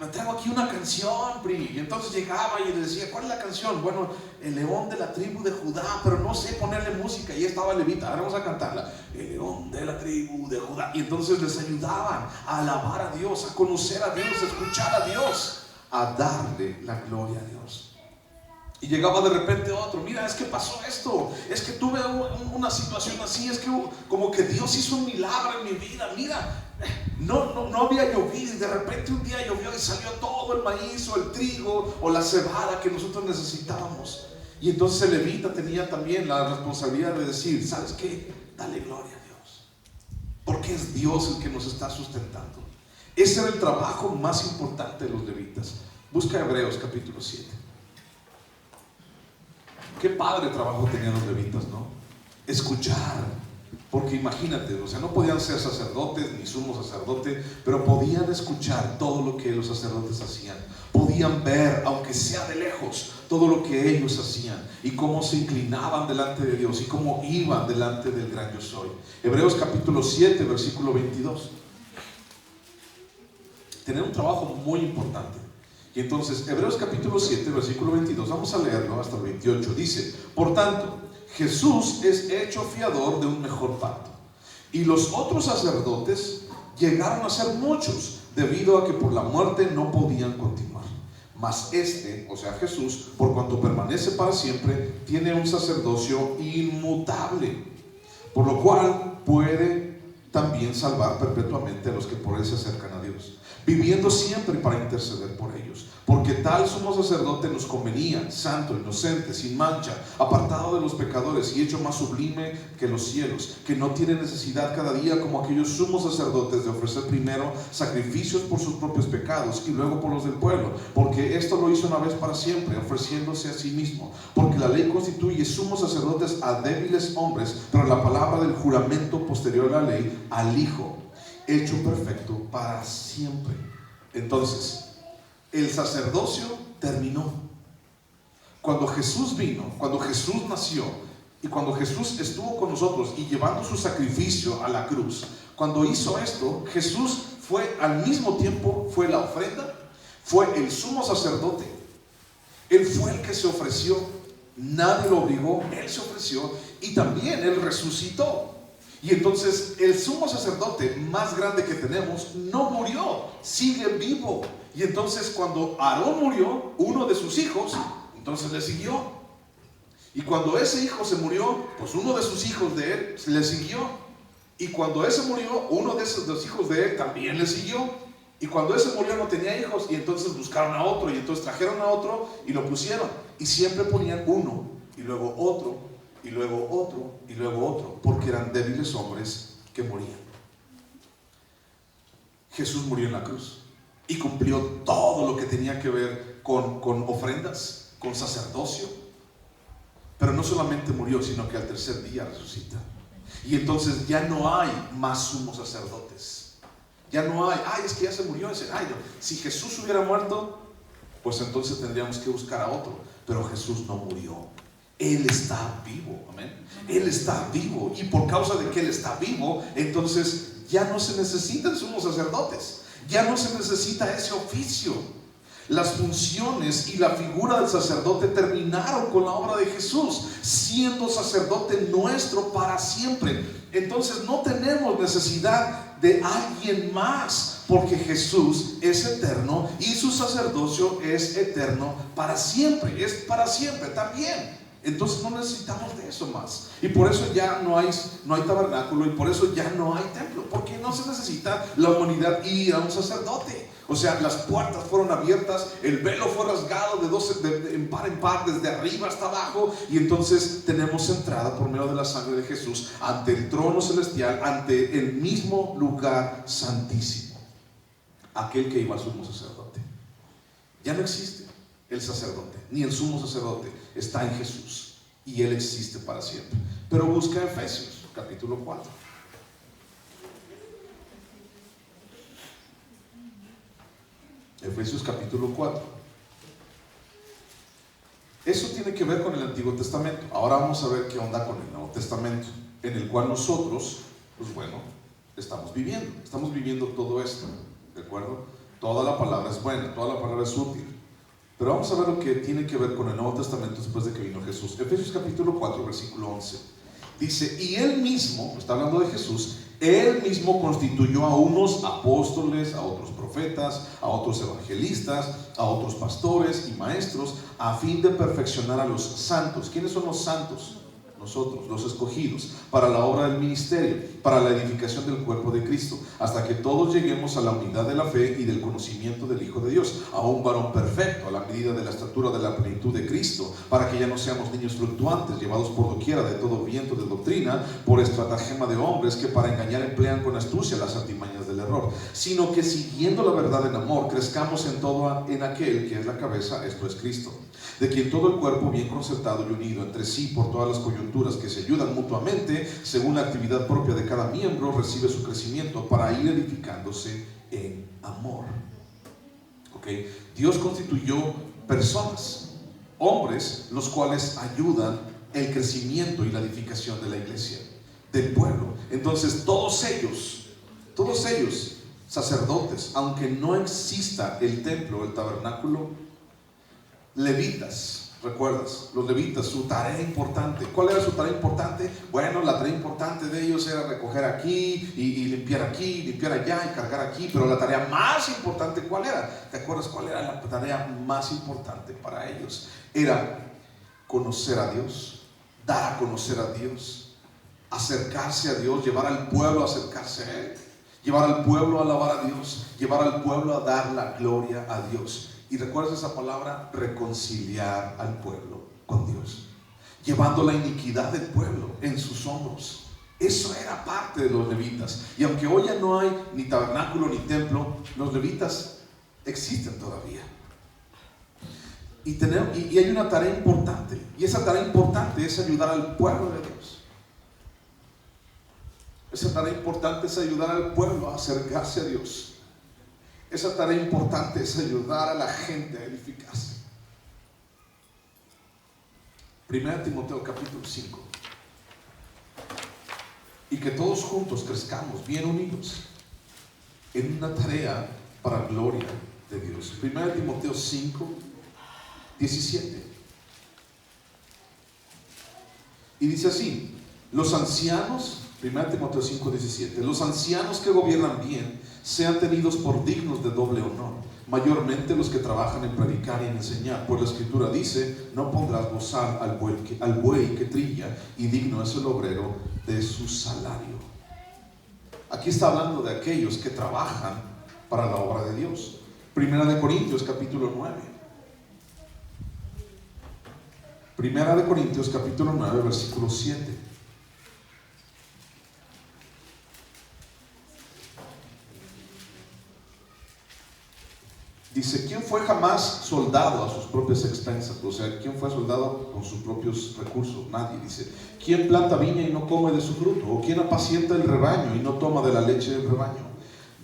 Speaker 1: traigo aquí una canción, Pri. Y entonces llegaba y le decía, ¿cuál es la canción? Bueno, el león de la tribu de Judá, pero no sé ponerle música. Y estaba el levita, ahora vamos a cantarla. El león de la tribu de Judá. Y entonces les ayudaban a alabar a Dios, a conocer a Dios, a escuchar a Dios, a darle la gloria a Dios. Y llegaba de repente otro, mira, es que pasó esto, es que tuve una situación así, es que como que Dios hizo un milagro en mi vida, mira, no había llovido y de repente un día llovió y salió todo el maíz o el trigo o la cebada que nosotros necesitábamos. Y entonces el levita tenía también la responsabilidad de decir, ¿sabes qué? Dale gloria a Dios, porque es Dios el que nos está sustentando. Ese era el trabajo más importante de los levitas. Busca Hebreos capítulo 7. Qué padre trabajo tenían los levitas, ¿no? Escuchar Porque imagínate, o sea, no podían ser sacerdotes ni sumo sacerdote, pero podían escuchar todo lo que los sacerdotes hacían. Podían ver, aunque sea de lejos, todo lo que ellos hacían y cómo se inclinaban delante de Dios y cómo iban delante del gran yo soy. Hebreos capítulo 7, versículo 22. Tener un trabajo muy importante. Y entonces, Hebreos capítulo 7, versículo 22, vamos a leerlo hasta el 28. Dice: por tanto, Jesús es hecho fiador de un mejor pacto, y los otros sacerdotes llegaron a ser muchos, debido a que por la muerte no podían continuar. Mas este, o sea Jesús, por cuanto permanece para siempre, tiene un sacerdocio inmutable, por lo cual puede también salvar perpetuamente a los que por él se acercan a Dios, viviendo siempre para interceder por ellos. Porque tal sumo sacerdote nos convenía, santo, inocente, sin mancha, apartado de los pecadores y hecho más sublime que los cielos, que no tiene necesidad cada día, como aquellos sumos sacerdotes, de ofrecer primero sacrificios por sus propios pecados y luego por los del pueblo, porque esto lo hizo una vez para siempre, ofreciéndose a sí mismo. Porque la ley constituye sumos sacerdotes a débiles hombres, pero la palabra del juramento posterior a la ley, al Hijo, hecho perfecto para siempre. Entonces, el sacerdocio terminó. Cuando Jesús vino, cuando Jesús nació y cuando Jesús estuvo con nosotros y llevando su sacrificio a la cruz, cuando hizo esto, Jesús fue al mismo tiempo, fue la ofrenda, fue el sumo sacerdote. Él fue el que se ofreció, nadie lo obligó, Él se ofreció, y también Él resucitó. Y entonces el sumo sacerdote más grande que tenemos no murió, sigue vivo. Y entonces cuando Aarón murió, uno de sus hijos, entonces le siguió. Y cuando ese hijo se murió, pues uno de sus hijos de él le siguió. Y cuando ese murió, uno de esos dos hijos de él también le siguió. Y cuando ese murió no tenía hijos, y entonces buscaron a otro, y entonces trajeron a otro y lo pusieron. Y siempre ponían uno, y luego otro, y luego otro, y luego otro, porque eran débiles hombres que morían. Jesús murió en la cruz y cumplió todo lo que tenía que ver con ofrendas, con sacerdocio. Pero no solamente murió, sino que al tercer día resucita. Y entonces ya no hay más sumos sacerdotes. Ya no hay, es que ya se murió ese. No. Si Jesús hubiera muerto, pues entonces tendríamos que buscar a otro. Pero Jesús no murió. Él está vivo, amén. Él está vivo, y por causa de que Él está vivo, entonces ya no se necesitan sumos sacerdotes, ya no se necesita ese oficio. Las funciones y la figura del sacerdote terminaron con la obra de Jesús, siendo sacerdote nuestro para siempre. Entonces no tenemos necesidad de alguien más, porque Jesús es eterno y su sacerdocio es eterno para siempre, es para siempre también. Entonces no necesitamos de eso más. Y por eso ya no hay tabernáculo, y por eso ya no hay templo, porque no se necesita la humanidad ir a un sacerdote. O sea, las puertas fueron abiertas, el velo fue rasgado en par en par, desde arriba hasta abajo, y entonces tenemos entrada por medio de la sangre de Jesús ante el trono celestial, ante el mismo lugar santísimo. Aquel que iba al sumo sacerdote. Ya no existe el sacerdote, ni el sumo sacerdote, está en Jesús, y Él existe para siempre. Pero busca Efesios capítulo 4. Efesios capítulo 4. Eso tiene que ver con el Antiguo Testamento. Ahora vamos a ver qué onda con el Nuevo Testamento, en el cual nosotros, pues bueno, estamos viviendo todo esto, ¿de acuerdo? Toda la palabra es buena, toda la palabra es útil. Pero vamos a ver lo que tiene que ver con el Nuevo Testamento después de que vino Jesús. Efesios capítulo 4, versículo 11. Dice: y Él mismo, está hablando de Jesús, Él mismo constituyó a unos apóstoles, a otros profetas, a otros evangelistas, a otros pastores y maestros, a fin de perfeccionar a los santos. ¿Quiénes son los santos? Nosotros, los escogidos, para la obra del ministerio, para la edificación del cuerpo de Cristo, hasta que todos lleguemos a la unidad de la fe y del conocimiento del Hijo de Dios, a un varón perfecto, a la medida de la estatura de la plenitud de Cristo, para que ya no seamos niños fluctuantes, llevados por doquiera de todo viento de doctrina, por estratagema de hombres que para engañar emplean con astucia las artimañas del error, sino que siguiendo la verdad en amor, crezcamos en todo en aquel que es la cabeza, esto es Cristo, de quien todo el cuerpo, bien concertado y unido entre sí por todas las coyunturas que se ayudan mutuamente, según la actividad propia de cada miembro, recibe su crecimiento para ir edificándose en amor. Dios constituyó personas, hombres, los cuales ayudan el crecimiento y la edificación de la iglesia, del pueblo. Entonces todos ellos, sacerdotes, aunque no exista el templo, el tabernáculo, levitas, ¿recuerdas? Los levitas, su tarea importante. ¿Cuál era su tarea importante? Bueno, la tarea importante de ellos era recoger aquí y limpiar aquí, limpiar allá y cargar aquí. Pero la tarea más importante, ¿cuál era? ¿Te acuerdas cuál era la tarea más importante para ellos? Era conocer a Dios, dar a conocer a Dios, acercarse a Dios, llevar al pueblo a acercarse a Él, llevar al pueblo a alabar a Dios, llevar al pueblo a dar la gloria a Dios. Y recuerdas esa palabra, reconciliar al pueblo con Dios, llevando la iniquidad del pueblo en sus hombros. Eso era parte de los levitas. Y aunque hoy ya no hay ni tabernáculo ni templo, los levitas existen todavía. Y hay una tarea importante. Y esa tarea importante es ayudar al pueblo de Dios. Esa tarea importante es ayudar al pueblo a acercarse a Dios. Esa tarea importante es ayudar a la gente a edificarse. 1 Timoteo capítulo 5. Y que todos juntos crezcamos bien unidos en una tarea para gloria de Dios. 1 Timoteo 5, 17. Y dice así: los ancianos, 1 Timoteo 5, 17, los ancianos que gobiernan bien sean tenidos por dignos de doble honor, mayormente los que trabajan en predicar y en enseñar, pues la Escritura dice: no pondrás bozal al buey que trilla, y digno es el obrero de su salario. Aquí está hablando de aquellos que trabajan para la obra de Dios. 1 Corintios capítulo 9. 1 Corintios capítulo 9, versículo 7. Dice: ¿quién fue jamás soldado a sus propias expensas? O sea, ¿quién fue soldado con sus propios recursos? Nadie. Dice: ¿quién planta viña y no come de su fruto? ¿O quién apacienta el rebaño y no toma de la leche del rebaño?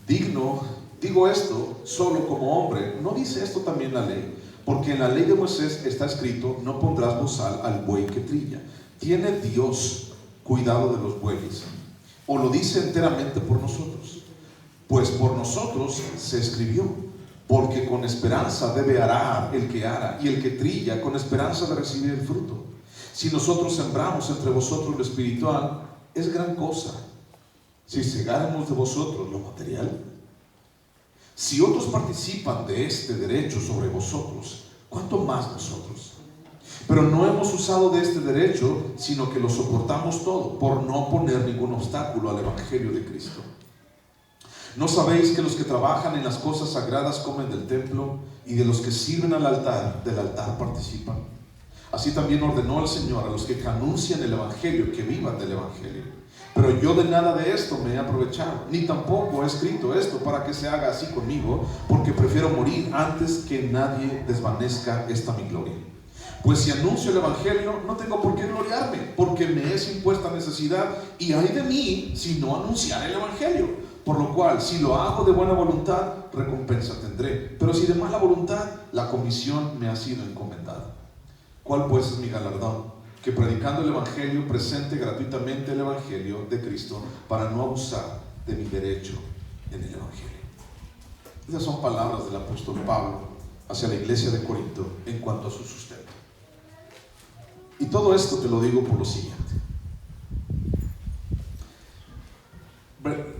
Speaker 1: Digo esto solo como hombre. ¿No dice esto también la ley? Porque en la ley de Moisés está escrito: no pondrás bozal al buey que trilla. ¿Tiene Dios cuidado de los bueyes? ¿O lo dice enteramente por nosotros? Pues por nosotros se escribió: porque con esperanza debe arar el que ara, y el que trilla con esperanza de recibir el fruto. Si nosotros sembramos entre vosotros lo espiritual, es gran cosa si cegáramos de vosotros lo material. Si otros participan de este derecho sobre vosotros, ¿cuánto más nosotros? Pero no hemos usado de este derecho, sino que lo soportamos todo, por no poner ningún obstáculo al evangelio de Cristo. ¿No sabéis que los que trabajan en las cosas sagradas comen del templo, y de los que sirven al altar, del altar participan? Así también ordenó el Señor a los que anuncian el evangelio que vivan del evangelio. Pero yo de nada de esto me he aprovechado, ni tampoco he escrito esto para que se haga así conmigo, porque prefiero morir antes que nadie desvanezca esta mi gloria. Pues si anuncio el evangelio, no tengo por qué gloriarme, porque me es impuesta necesidad, y ay de mí si no anunciar el evangelio. Por lo cual, si lo hago de buena voluntad, recompensa tendré. Pero si de mala voluntad, la comisión me ha sido encomendada. ¿Cuál pues es mi galardón? Que predicando el evangelio presente gratuitamente el evangelio de Cristo, para no abusar de mi derecho en el evangelio. Esas son palabras del apóstol Pablo hacia la iglesia de Corinto en cuanto a su sustento. Y todo esto te lo digo por lo siguiente.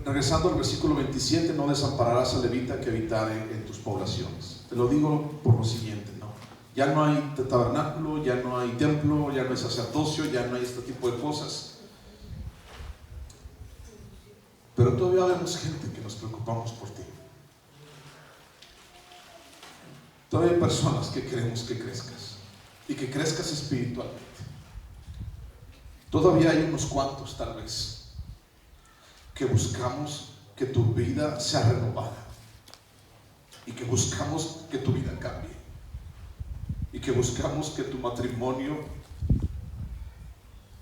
Speaker 1: Regresando al versículo 27, no desampararás al levita que habitare en tus poblaciones. Te lo digo por lo siguiente, ¿no? Ya no hay tabernáculo, ya no hay templo, ya no hay sacerdocio, ya no hay este tipo de cosas. Pero todavía vemos gente que nos preocupamos por ti. Todavía hay personas que queremos que crezcas y que crezcas espiritualmente. Todavía hay unos cuantos, tal vez, que buscamos que tu vida sea renovada y que buscamos que tu vida cambie y y que buscamos que tu matrimonio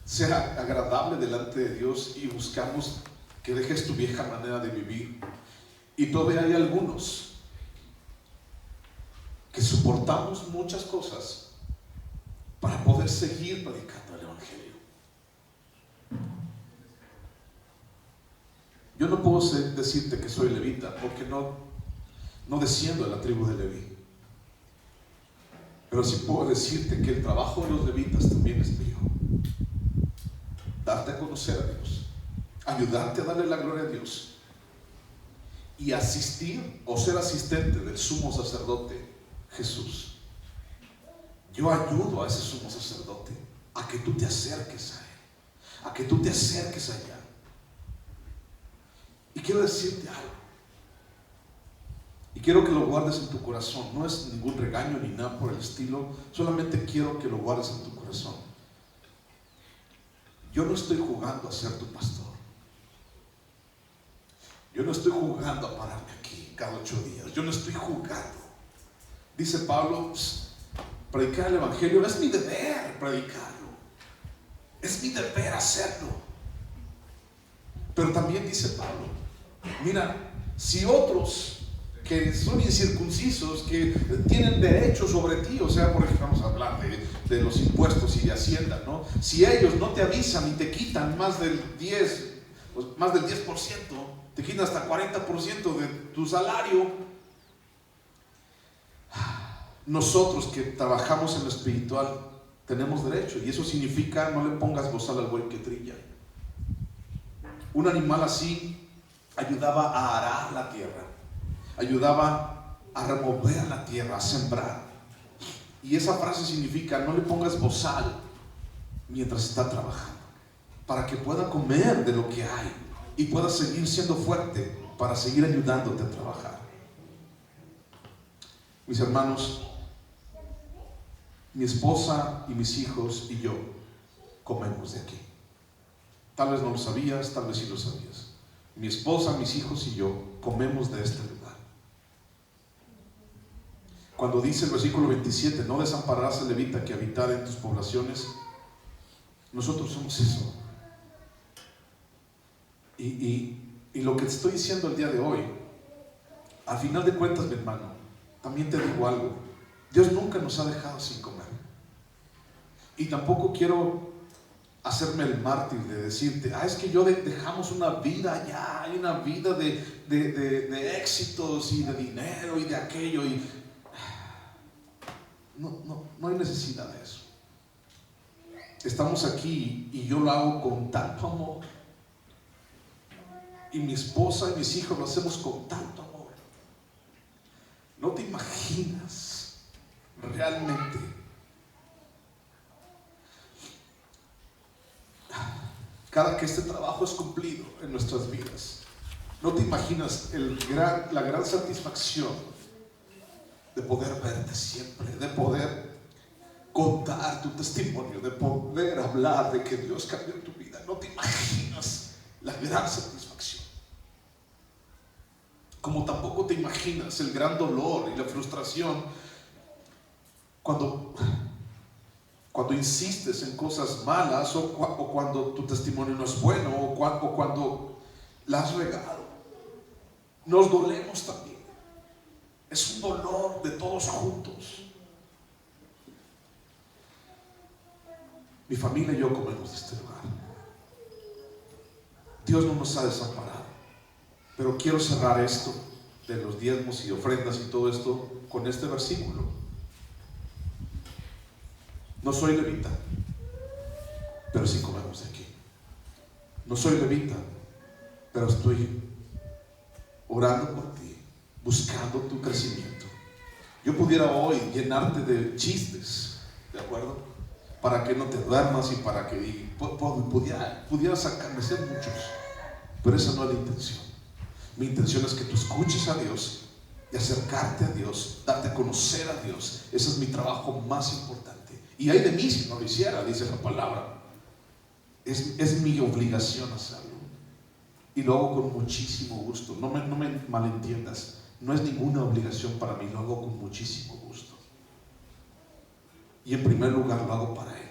Speaker 1: sea agradable delante de Dios y buscamos que dejes tu vieja manera de vivir. Y todavía hay algunos que soportamos muchas cosas para poder seguir predicando el Evangelio. Yo no puedo decirte que soy levita porque no desciendo de la tribu de Leví, pero sí puedo decirte que el trabajo de los levitas también es mío: darte a conocer a Dios, ayudarte a darle la gloria a Dios y asistir o ser asistente del sumo sacerdote Jesús. Yo ayudo a ese sumo sacerdote a que tú te acerques a él, a que tú te acerques allá. Y quiero decirte algo, y quiero que lo guardes en tu corazón. No es ningún regaño ni nada por el estilo, solamente quiero que lo guardes en tu corazón. Yo no estoy jugando a ser tu pastor. Yo no estoy jugando a pararme aquí cada 8 días. Yo no estoy jugando. Dice Pablo, predicar el Evangelio es mi deber, predicarlo. Es mi deber hacerlo. Pero también dice Pablo, mira, si otros que son incircuncisos, que tienen derecho sobre ti, o sea, por ejemplo, vamos a hablar de los impuestos y de Hacienda, ¿no? Si ellos no te avisan y te quitan más del 10%, te quitan hasta 40% de tu salario, nosotros que trabajamos en lo espiritual tenemos derecho, y eso significa: no le pongas bozal al buey que trilla. Un animal así ayudaba a arar la tierra, ayudaba a remover la tierra, a sembrar. Y esa frase significa: no le pongas bozal mientras está trabajando, para que pueda comer de lo que hay y pueda seguir siendo fuerte para seguir ayudándote a trabajar. Mis hermanos, mi esposa y mis hijos y yo comemos de aquí. Tal vez no lo sabías, tal vez sí lo sabías. Mi esposa, mis hijos y yo comemos de este lugar. Cuando dice el versículo 27, no desampararás al levita que habitare en tus poblaciones, nosotros somos eso. Y lo que te estoy diciendo el día de hoy, al final de cuentas, mi hermano, también te digo algo: Dios nunca nos ha dejado sin comer. Y tampoco quiero hacerme el mártir de decirte: es que yo dejamos una vida allá, hay una vida de éxitos y de dinero y de aquello, y no hay necesidad de eso. Estamos aquí y yo lo hago con tanto amor, y mi esposa y mis hijos lo hacemos con tanto amor. No te imaginas realmente cada que este trabajo es cumplido en nuestras vidas. No te imaginas la gran satisfacción de poder verte siempre, de poder contar tu testimonio, de poder hablar de que Dios cambió tu vida. No te imaginas la gran satisfacción. Como tampoco te imaginas el gran dolor y la frustración cuando insistes en cosas malas, o cuando tu testimonio no es bueno, o cuando la has regado. Nos dolemos también. Es un dolor de todos juntos. Mi familia y yo comemos de este lugar. Dios no nos ha desamparado. Pero quiero cerrar esto de los diezmos y ofrendas y todo esto con este versículo. No soy levita, pero sí comemos de aquí. No soy levita, pero estoy orando por ti, buscando tu crecimiento. Yo pudiera hoy llenarte de chistes, ¿de acuerdo? Para que no te duermas y para que pudiera sacarme ser muchos, pero esa no es la intención. Mi intención es que tú escuches a Dios y acercarte a Dios, darte a conocer a Dios. Ese es mi trabajo más importante. Y ay de mí si no lo hiciera, dice la palabra. Es mi obligación hacerlo. Y lo hago con muchísimo gusto. No me malentiendas. No es ninguna obligación para mí, lo hago con muchísimo gusto. y en primer lugar lo hago para Él.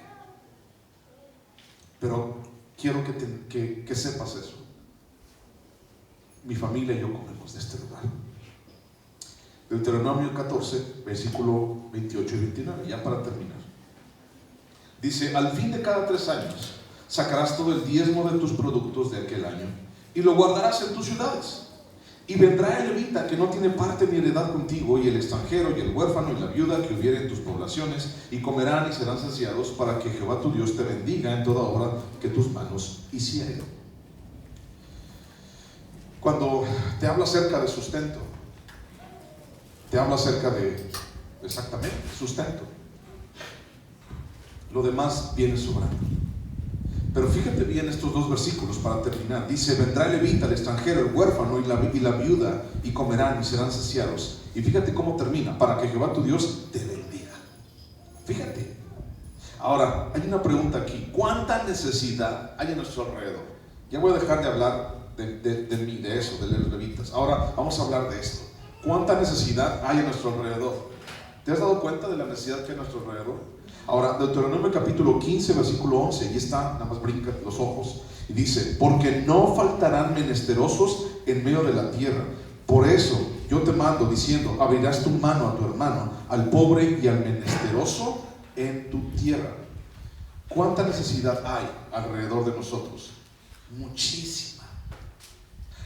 Speaker 1: Pero quiero que sepas eso. Mi familia y yo comemos de este lugar. Deuteronomio 14, versículo 28 y 29, ya para terminar. Dice: al fin de cada 3 años sacarás todo el diezmo de tus productos de aquel año y lo guardarás en tus ciudades. Y vendrá el levita que no tiene parte ni heredad contigo, y el extranjero y el huérfano y la viuda que hubiere en tus poblaciones, y comerán y serán saciados, para que Jehová tu Dios te bendiga en toda obra que tus manos hicieren. Cuando te habla acerca de sustento, te habla acerca de, exactamente, sustento. Lo demás viene sobrando. Pero fíjate bien estos 2 versículos para terminar. Dice: vendrá el levita, el extranjero, el huérfano y la viuda, y comerán y serán saciados. Y fíjate cómo termina: para que Jehová tu Dios te bendiga. Fíjate. Ahora, hay una pregunta aquí: ¿cuánta necesidad hay a nuestro alrededor? Ya voy a dejar de hablar de eso, de los levitas. Ahora vamos a hablar de esto. ¿Cuánta necesidad hay a nuestro alrededor? ¿Te has dado cuenta de la necesidad que hay a nuestro alrededor? Ahora, Deuteronomio capítulo 15, versículo 11, y está, nada más brinca los ojos, y dice: porque no faltarán menesterosos en medio de la tierra. Por eso yo te mando, diciendo: abrirás tu mano a tu hermano, al pobre y al menesteroso en tu tierra. ¿Cuánta necesidad hay alrededor de nosotros? Muchísima.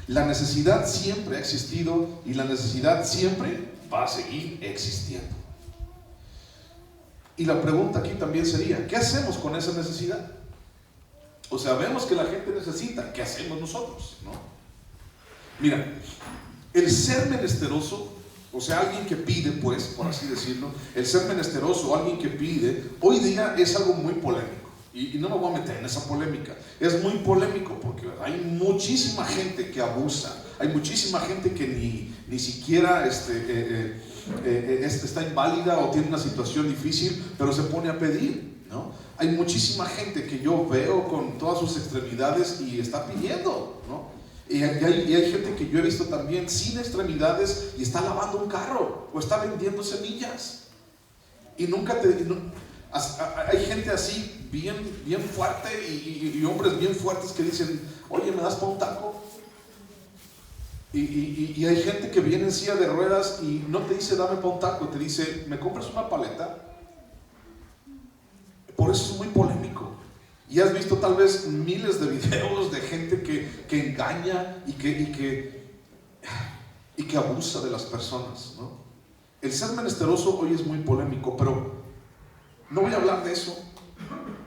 Speaker 1: La necesidad siempre ha existido y la necesidad siempre va a seguir existiendo. Y la pregunta aquí también sería: ¿qué hacemos con esa necesidad? O sea, vemos que la gente necesita, ¿qué hacemos nosotros? ¿No? Mira, el ser menesteroso, o sea, alguien que pide, pues, por así decirlo, el ser menesteroso, alguien que pide, hoy día es algo muy polémico. Y no me voy a meter en esa polémica. Es muy polémico porque hay muchísima gente que abusa, hay muchísima gente que ni siquiera está inválida o tiene una situación difícil, pero se pone a pedir, ¿no? Hay muchísima gente que yo veo con todas sus extremidades y está pidiendo, ¿no? Y hay gente que yo he visto también sin extremidades y está lavando un carro o está vendiendo semillas. Y hay gente así bien fuerte y hombres bien fuertes que dicen: oye, ¿me das para un taco? Y hay gente que viene en silla de ruedas y no te dice: dame para un taco, te dice: ¿me compras una paleta? Por eso es muy polémico. Y has visto tal vez miles de videos de gente que engaña y que abusa de las personas, ¿no? El ser menesteroso hoy es muy polémico, pero no voy a hablar de eso.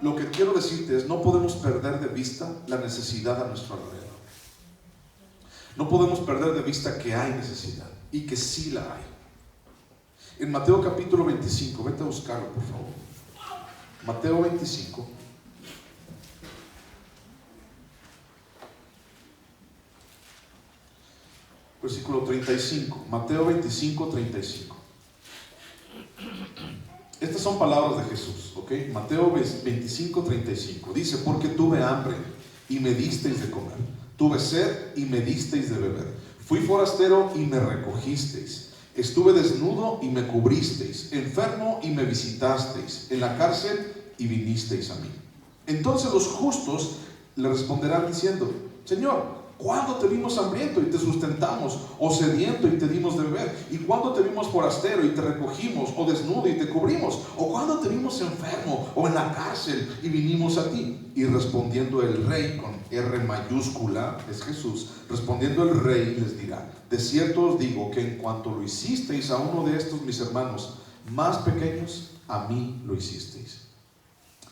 Speaker 1: Lo que quiero decirte es: no podemos perder de vista la necesidad a nuestro alrededor. No podemos perder de vista que hay necesidad y que sí la hay. En Mateo capítulo 25, vete a buscarlo por favor. Mateo 25. Versículo 35. Mateo 25, 35. Estas son palabras de Jesús, ¿ok? Mateo 25, 35. Dice: porque tuve hambre y me disteis de comer. Tuve sed y me disteis de beber. Fui forastero y me recogisteis. Estuve desnudo y me cubristeis. Enfermo y me visitasteis. En la cárcel y vinisteis a mí. Entonces los justos le responderán diciendo: Señor, ¿cuándo te vimos hambriento y te sustentamos? ¿O sediento y te dimos de beber? ¿Y cuándo te vimos forastero y te recogimos? ¿O desnudo y te cubrimos? ¿O cuándo te vimos enfermo o en la cárcel y vinimos a ti? Y respondiendo el rey, con R mayúscula, es Jesús, respondiendo el rey les dirá: de cierto os digo que en cuanto lo hicisteis a uno de estos mis hermanos más pequeños, a mí lo hicisteis.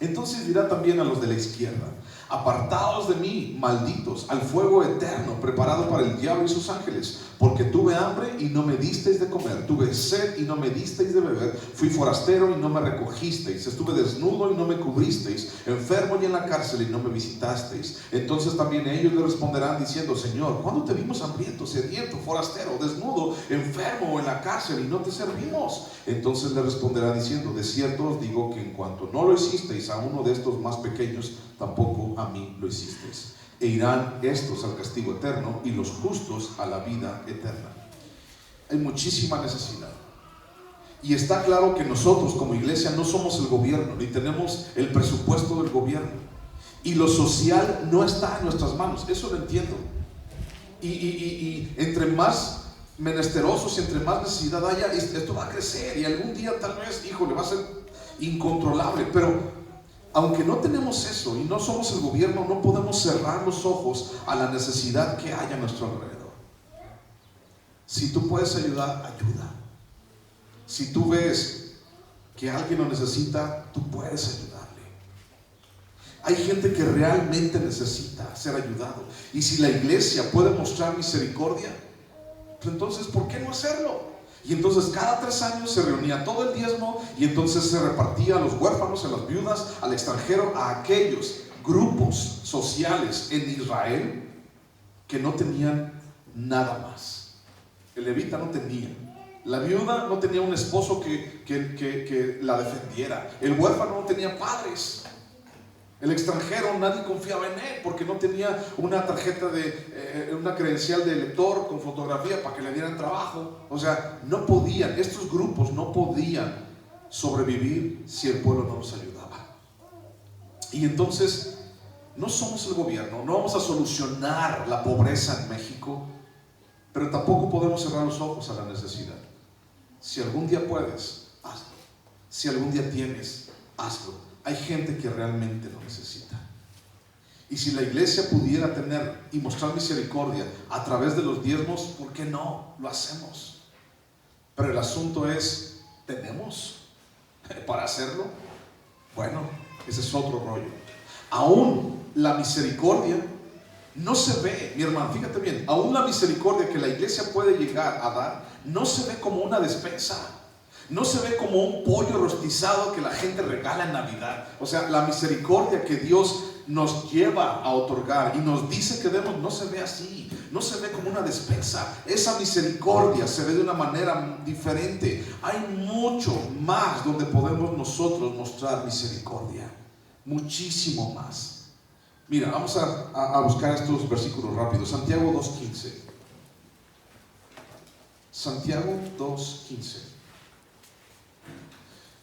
Speaker 1: Entonces dirá también a los de la izquierda: apartaos de mí, malditos, al fuego eterno preparado para el diablo y sus ángeles, porque tuve hambre y no me disteis de comer, tuve sed y no me disteis de beber, fui forastero y no me recogisteis, estuve desnudo y no me cubristeis, enfermo y en la cárcel y no me visitasteis. Entonces también ellos le responderán diciendo: Señor, ¿cuándo te vimos hambriento, sediento, forastero, desnudo, enfermo o en la cárcel y no te servimos? Entonces le responderá diciendo: de cierto os digo que en cuanto no lo hicisteis a uno de estos más pequeños, tampoco a mí lo hicisteis. E irán estos al castigo eterno y los justos a la vida eterna. Hay muchísima necesidad. Y está claro que nosotros como iglesia no somos el gobierno, ni tenemos el presupuesto del gobierno. Y lo social no está en nuestras manos, eso lo entiendo. Y entre más menesterosos y entre más necesidad haya, esto va a crecer. Y algún día tal vez, híjole, va a ser incontrolable. Pero aunque no tenemos eso y no somos el gobierno, no podemos cerrar los ojos a la necesidad que haya a nuestro alrededor. Si tú puedes ayudar, ayuda. Si tú ves que alguien lo necesita, tú puedes ayudarle. Hay gente que realmente necesita ser ayudado. Y si la iglesia puede mostrar misericordia, pues entonces, ¿por qué no hacerlo? Y entonces cada 3 años se reunía todo el diezmo y entonces se repartía a los huérfanos, a las viudas, al extranjero, a aquellos grupos sociales en Israel que no tenían nada más. El levita no tenía. La viuda no tenía un esposo que la defendiera. El huérfano no tenía padres. El extranjero, nadie confiaba en él porque no tenía una tarjeta una credencial de lector con fotografía para que le dieran trabajo. O sea, no podían, estos grupos no podían sobrevivir si el pueblo no los ayudaba. Y entonces, no somos el gobierno, no vamos a solucionar la pobreza en México, pero tampoco podemos cerrar los ojos a la necesidad. Si algún día puedes, hazlo. Si algún día tienes, hazlo. Hay gente que realmente lo necesita. Y si la iglesia pudiera tener y mostrar misericordia a través de los diezmos, ¿por qué no? Lo hacemos. Pero el asunto es, ¿tenemos para hacerlo? Bueno, ese es otro rollo. Aún la misericordia no se ve, mi hermano, fíjate bien, aún la misericordia que la iglesia puede llegar a dar, no se ve como una despensa. No se ve como un pollo rostizado que la gente regala en Navidad. O sea, la misericordia que Dios nos lleva a otorgar y nos dice que demos, no se ve así. No se ve como una despensa. Esa misericordia se ve de una manera diferente. Hay mucho más donde podemos nosotros mostrar misericordia. Muchísimo más. Mira, vamos a buscar estos versículos rápidos. Santiago 2:15. Santiago 2:15.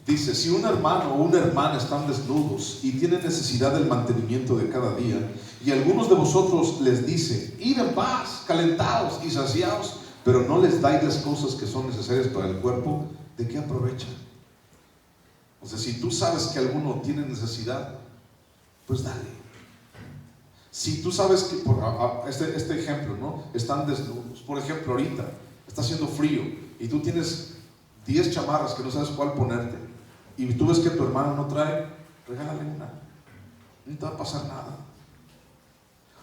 Speaker 1: Dice, si un hermano o una hermana están desnudos y tienen necesidad del mantenimiento de cada día, y algunos de vosotros les dice, id en paz, calentaos y saciaos, pero no les dais las cosas que son necesarias para el cuerpo, ¿de qué aprovechan? O sea, si tú sabes que alguno tiene necesidad, pues dale. Si tú sabes que, este ejemplo, ¿no? Están desnudos. Por ejemplo, ahorita está haciendo frío y tú tienes 10 chamarras que no sabes cuál ponerte, y tú ves que tu hermano no trae, regálale una, no te va a pasar nada.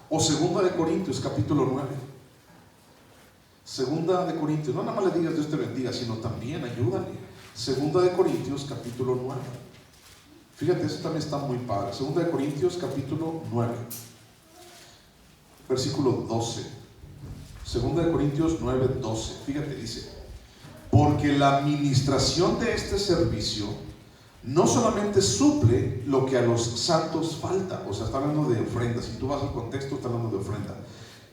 Speaker 1: O 2 de Corintios capítulo 9. 2 de Corintios, no nada más le digas Dios te bendiga, sino también ayúdale. 2 de Corintios capítulo 9. Fíjate, eso también está muy padre. 2 de Corintios capítulo 9, versículo 12. 2 de Corintios 9, 12. Fíjate, dice, porque la administración de este servicio no solamente suple lo que a los santos falta. O sea, está hablando de ofrenda. Si tú vas al contexto, está hablando de ofrenda.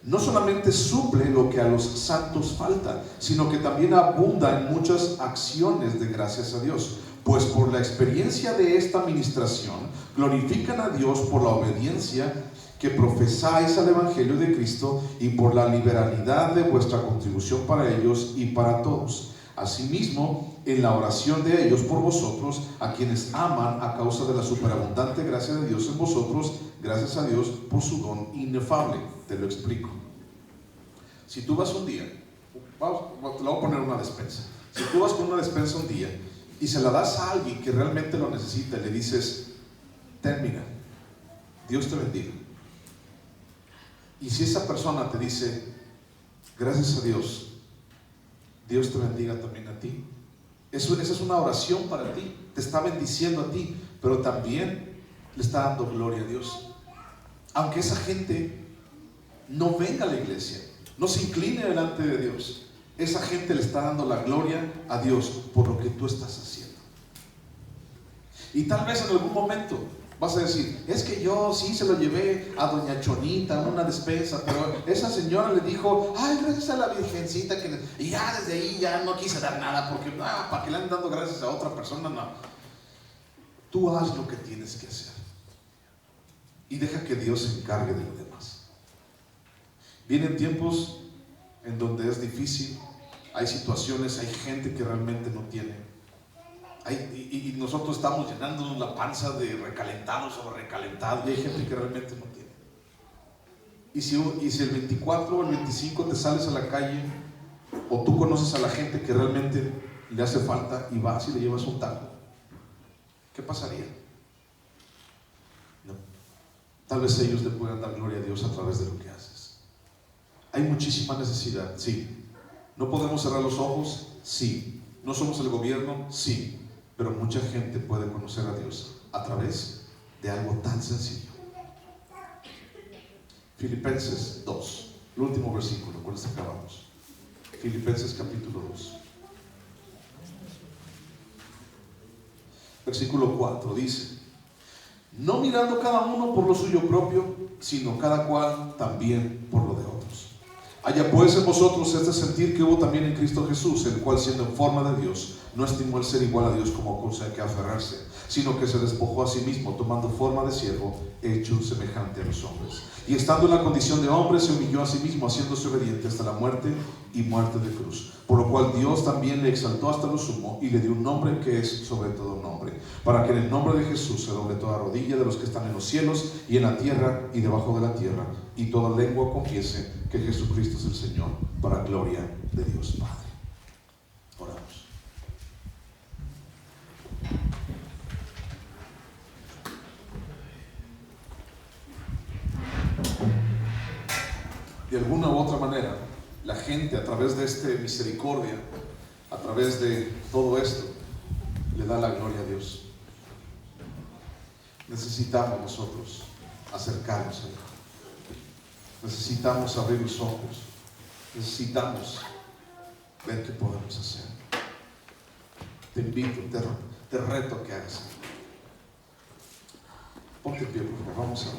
Speaker 1: No solamente suple lo que a los santos falta, sino que también abunda en muchas acciones de gracias a Dios. Pues por la experiencia de esta administración glorifican a Dios por la obediencia que profesáis al Evangelio de Cristo y por la liberalidad de vuestra contribución para ellos y para todos. Asimismo, en la oración de ellos por vosotros, a quienes aman a causa de la superabundante gracia de Dios en vosotros, gracias a Dios por su don inefable. Te lo explico. Si tú vas un día, te lo voy a poner una despensa. Si tú vas con una despensa un día y se la das a alguien que realmente lo necesita, le dices, ten, mira, Dios te bendiga. Y si esa persona te dice, gracias a Dios, Dios te bendiga también a ti. Esa es una oración para ti. Te está bendiciendo a ti, pero también le está dando gloria a Dios. Aunque esa gente no venga a la iglesia, no se incline delante de Dios, esa gente le está dando la gloria a Dios por lo que tú estás haciendo. Y tal vez en algún momento Vas a decir, es que yo sí se lo llevé a doña Chonita, una despensa, pero esa señora le dijo, ay, gracias a la virgencita, y ya desde ahí ya no quise dar nada, porque para que le anden dando gracias a otra persona, no. Tú haz lo que tienes que hacer y deja que Dios se encargue de lo demás. Vienen tiempos en donde es difícil, hay situaciones, hay gente que realmente no tiene. Y nosotros estamos llenándonos la panza de recalentado sobre recalentado, y hay gente que realmente no tiene. Y si el 24 o el 25 te sales a la calle, o tú conoces a la gente que realmente le hace falta y vas y le llevas un taco, ¿qué pasaría? No. Tal vez ellos le puedan dar gloria a Dios a través de lo que haces. Hay muchísima necesidad, sí. ¿No podemos cerrar los ojos? Sí. ¿No somos el gobierno? Sí. Pero mucha gente puede conocer a Dios a través de algo tan sencillo. Filipenses 2, el último versículo, con este acabamos. Filipenses capítulo 2. Versículo 4 dice: no mirando cada uno por lo suyo propio, sino cada cual también por lo de otros. Haya pues en vosotros este sentir que hubo también en Cristo Jesús, el cual siendo en forma de Dios, no estimó el ser igual a Dios como cosa en que aferrarse, sino que se despojó a sí mismo, tomando forma de siervo, hecho semejante a los hombres. Y estando en la condición de hombre, se humilló a sí mismo, haciéndose obediente hasta la muerte y muerte de cruz. Por lo cual Dios también le exaltó hasta lo sumo y le dio un nombre que es sobre todo nombre, para que en el nombre de Jesús se doble toda rodilla de los que están en los cielos y en la tierra y debajo de la tierra, y toda lengua confiese que Jesucristo es el Señor, para gloria de Dios Padre. Oramos. De alguna u otra manera, la gente a través de esta misericordia, a través de todo esto, le da la gloria a Dios. Necesitamos nosotros acercarnos a Él. Necesitamos abrir los ojos. Necesitamos ver qué podemos hacer. Te invito, te reto a que hagas. Ponte en pie, por favor. Vamos a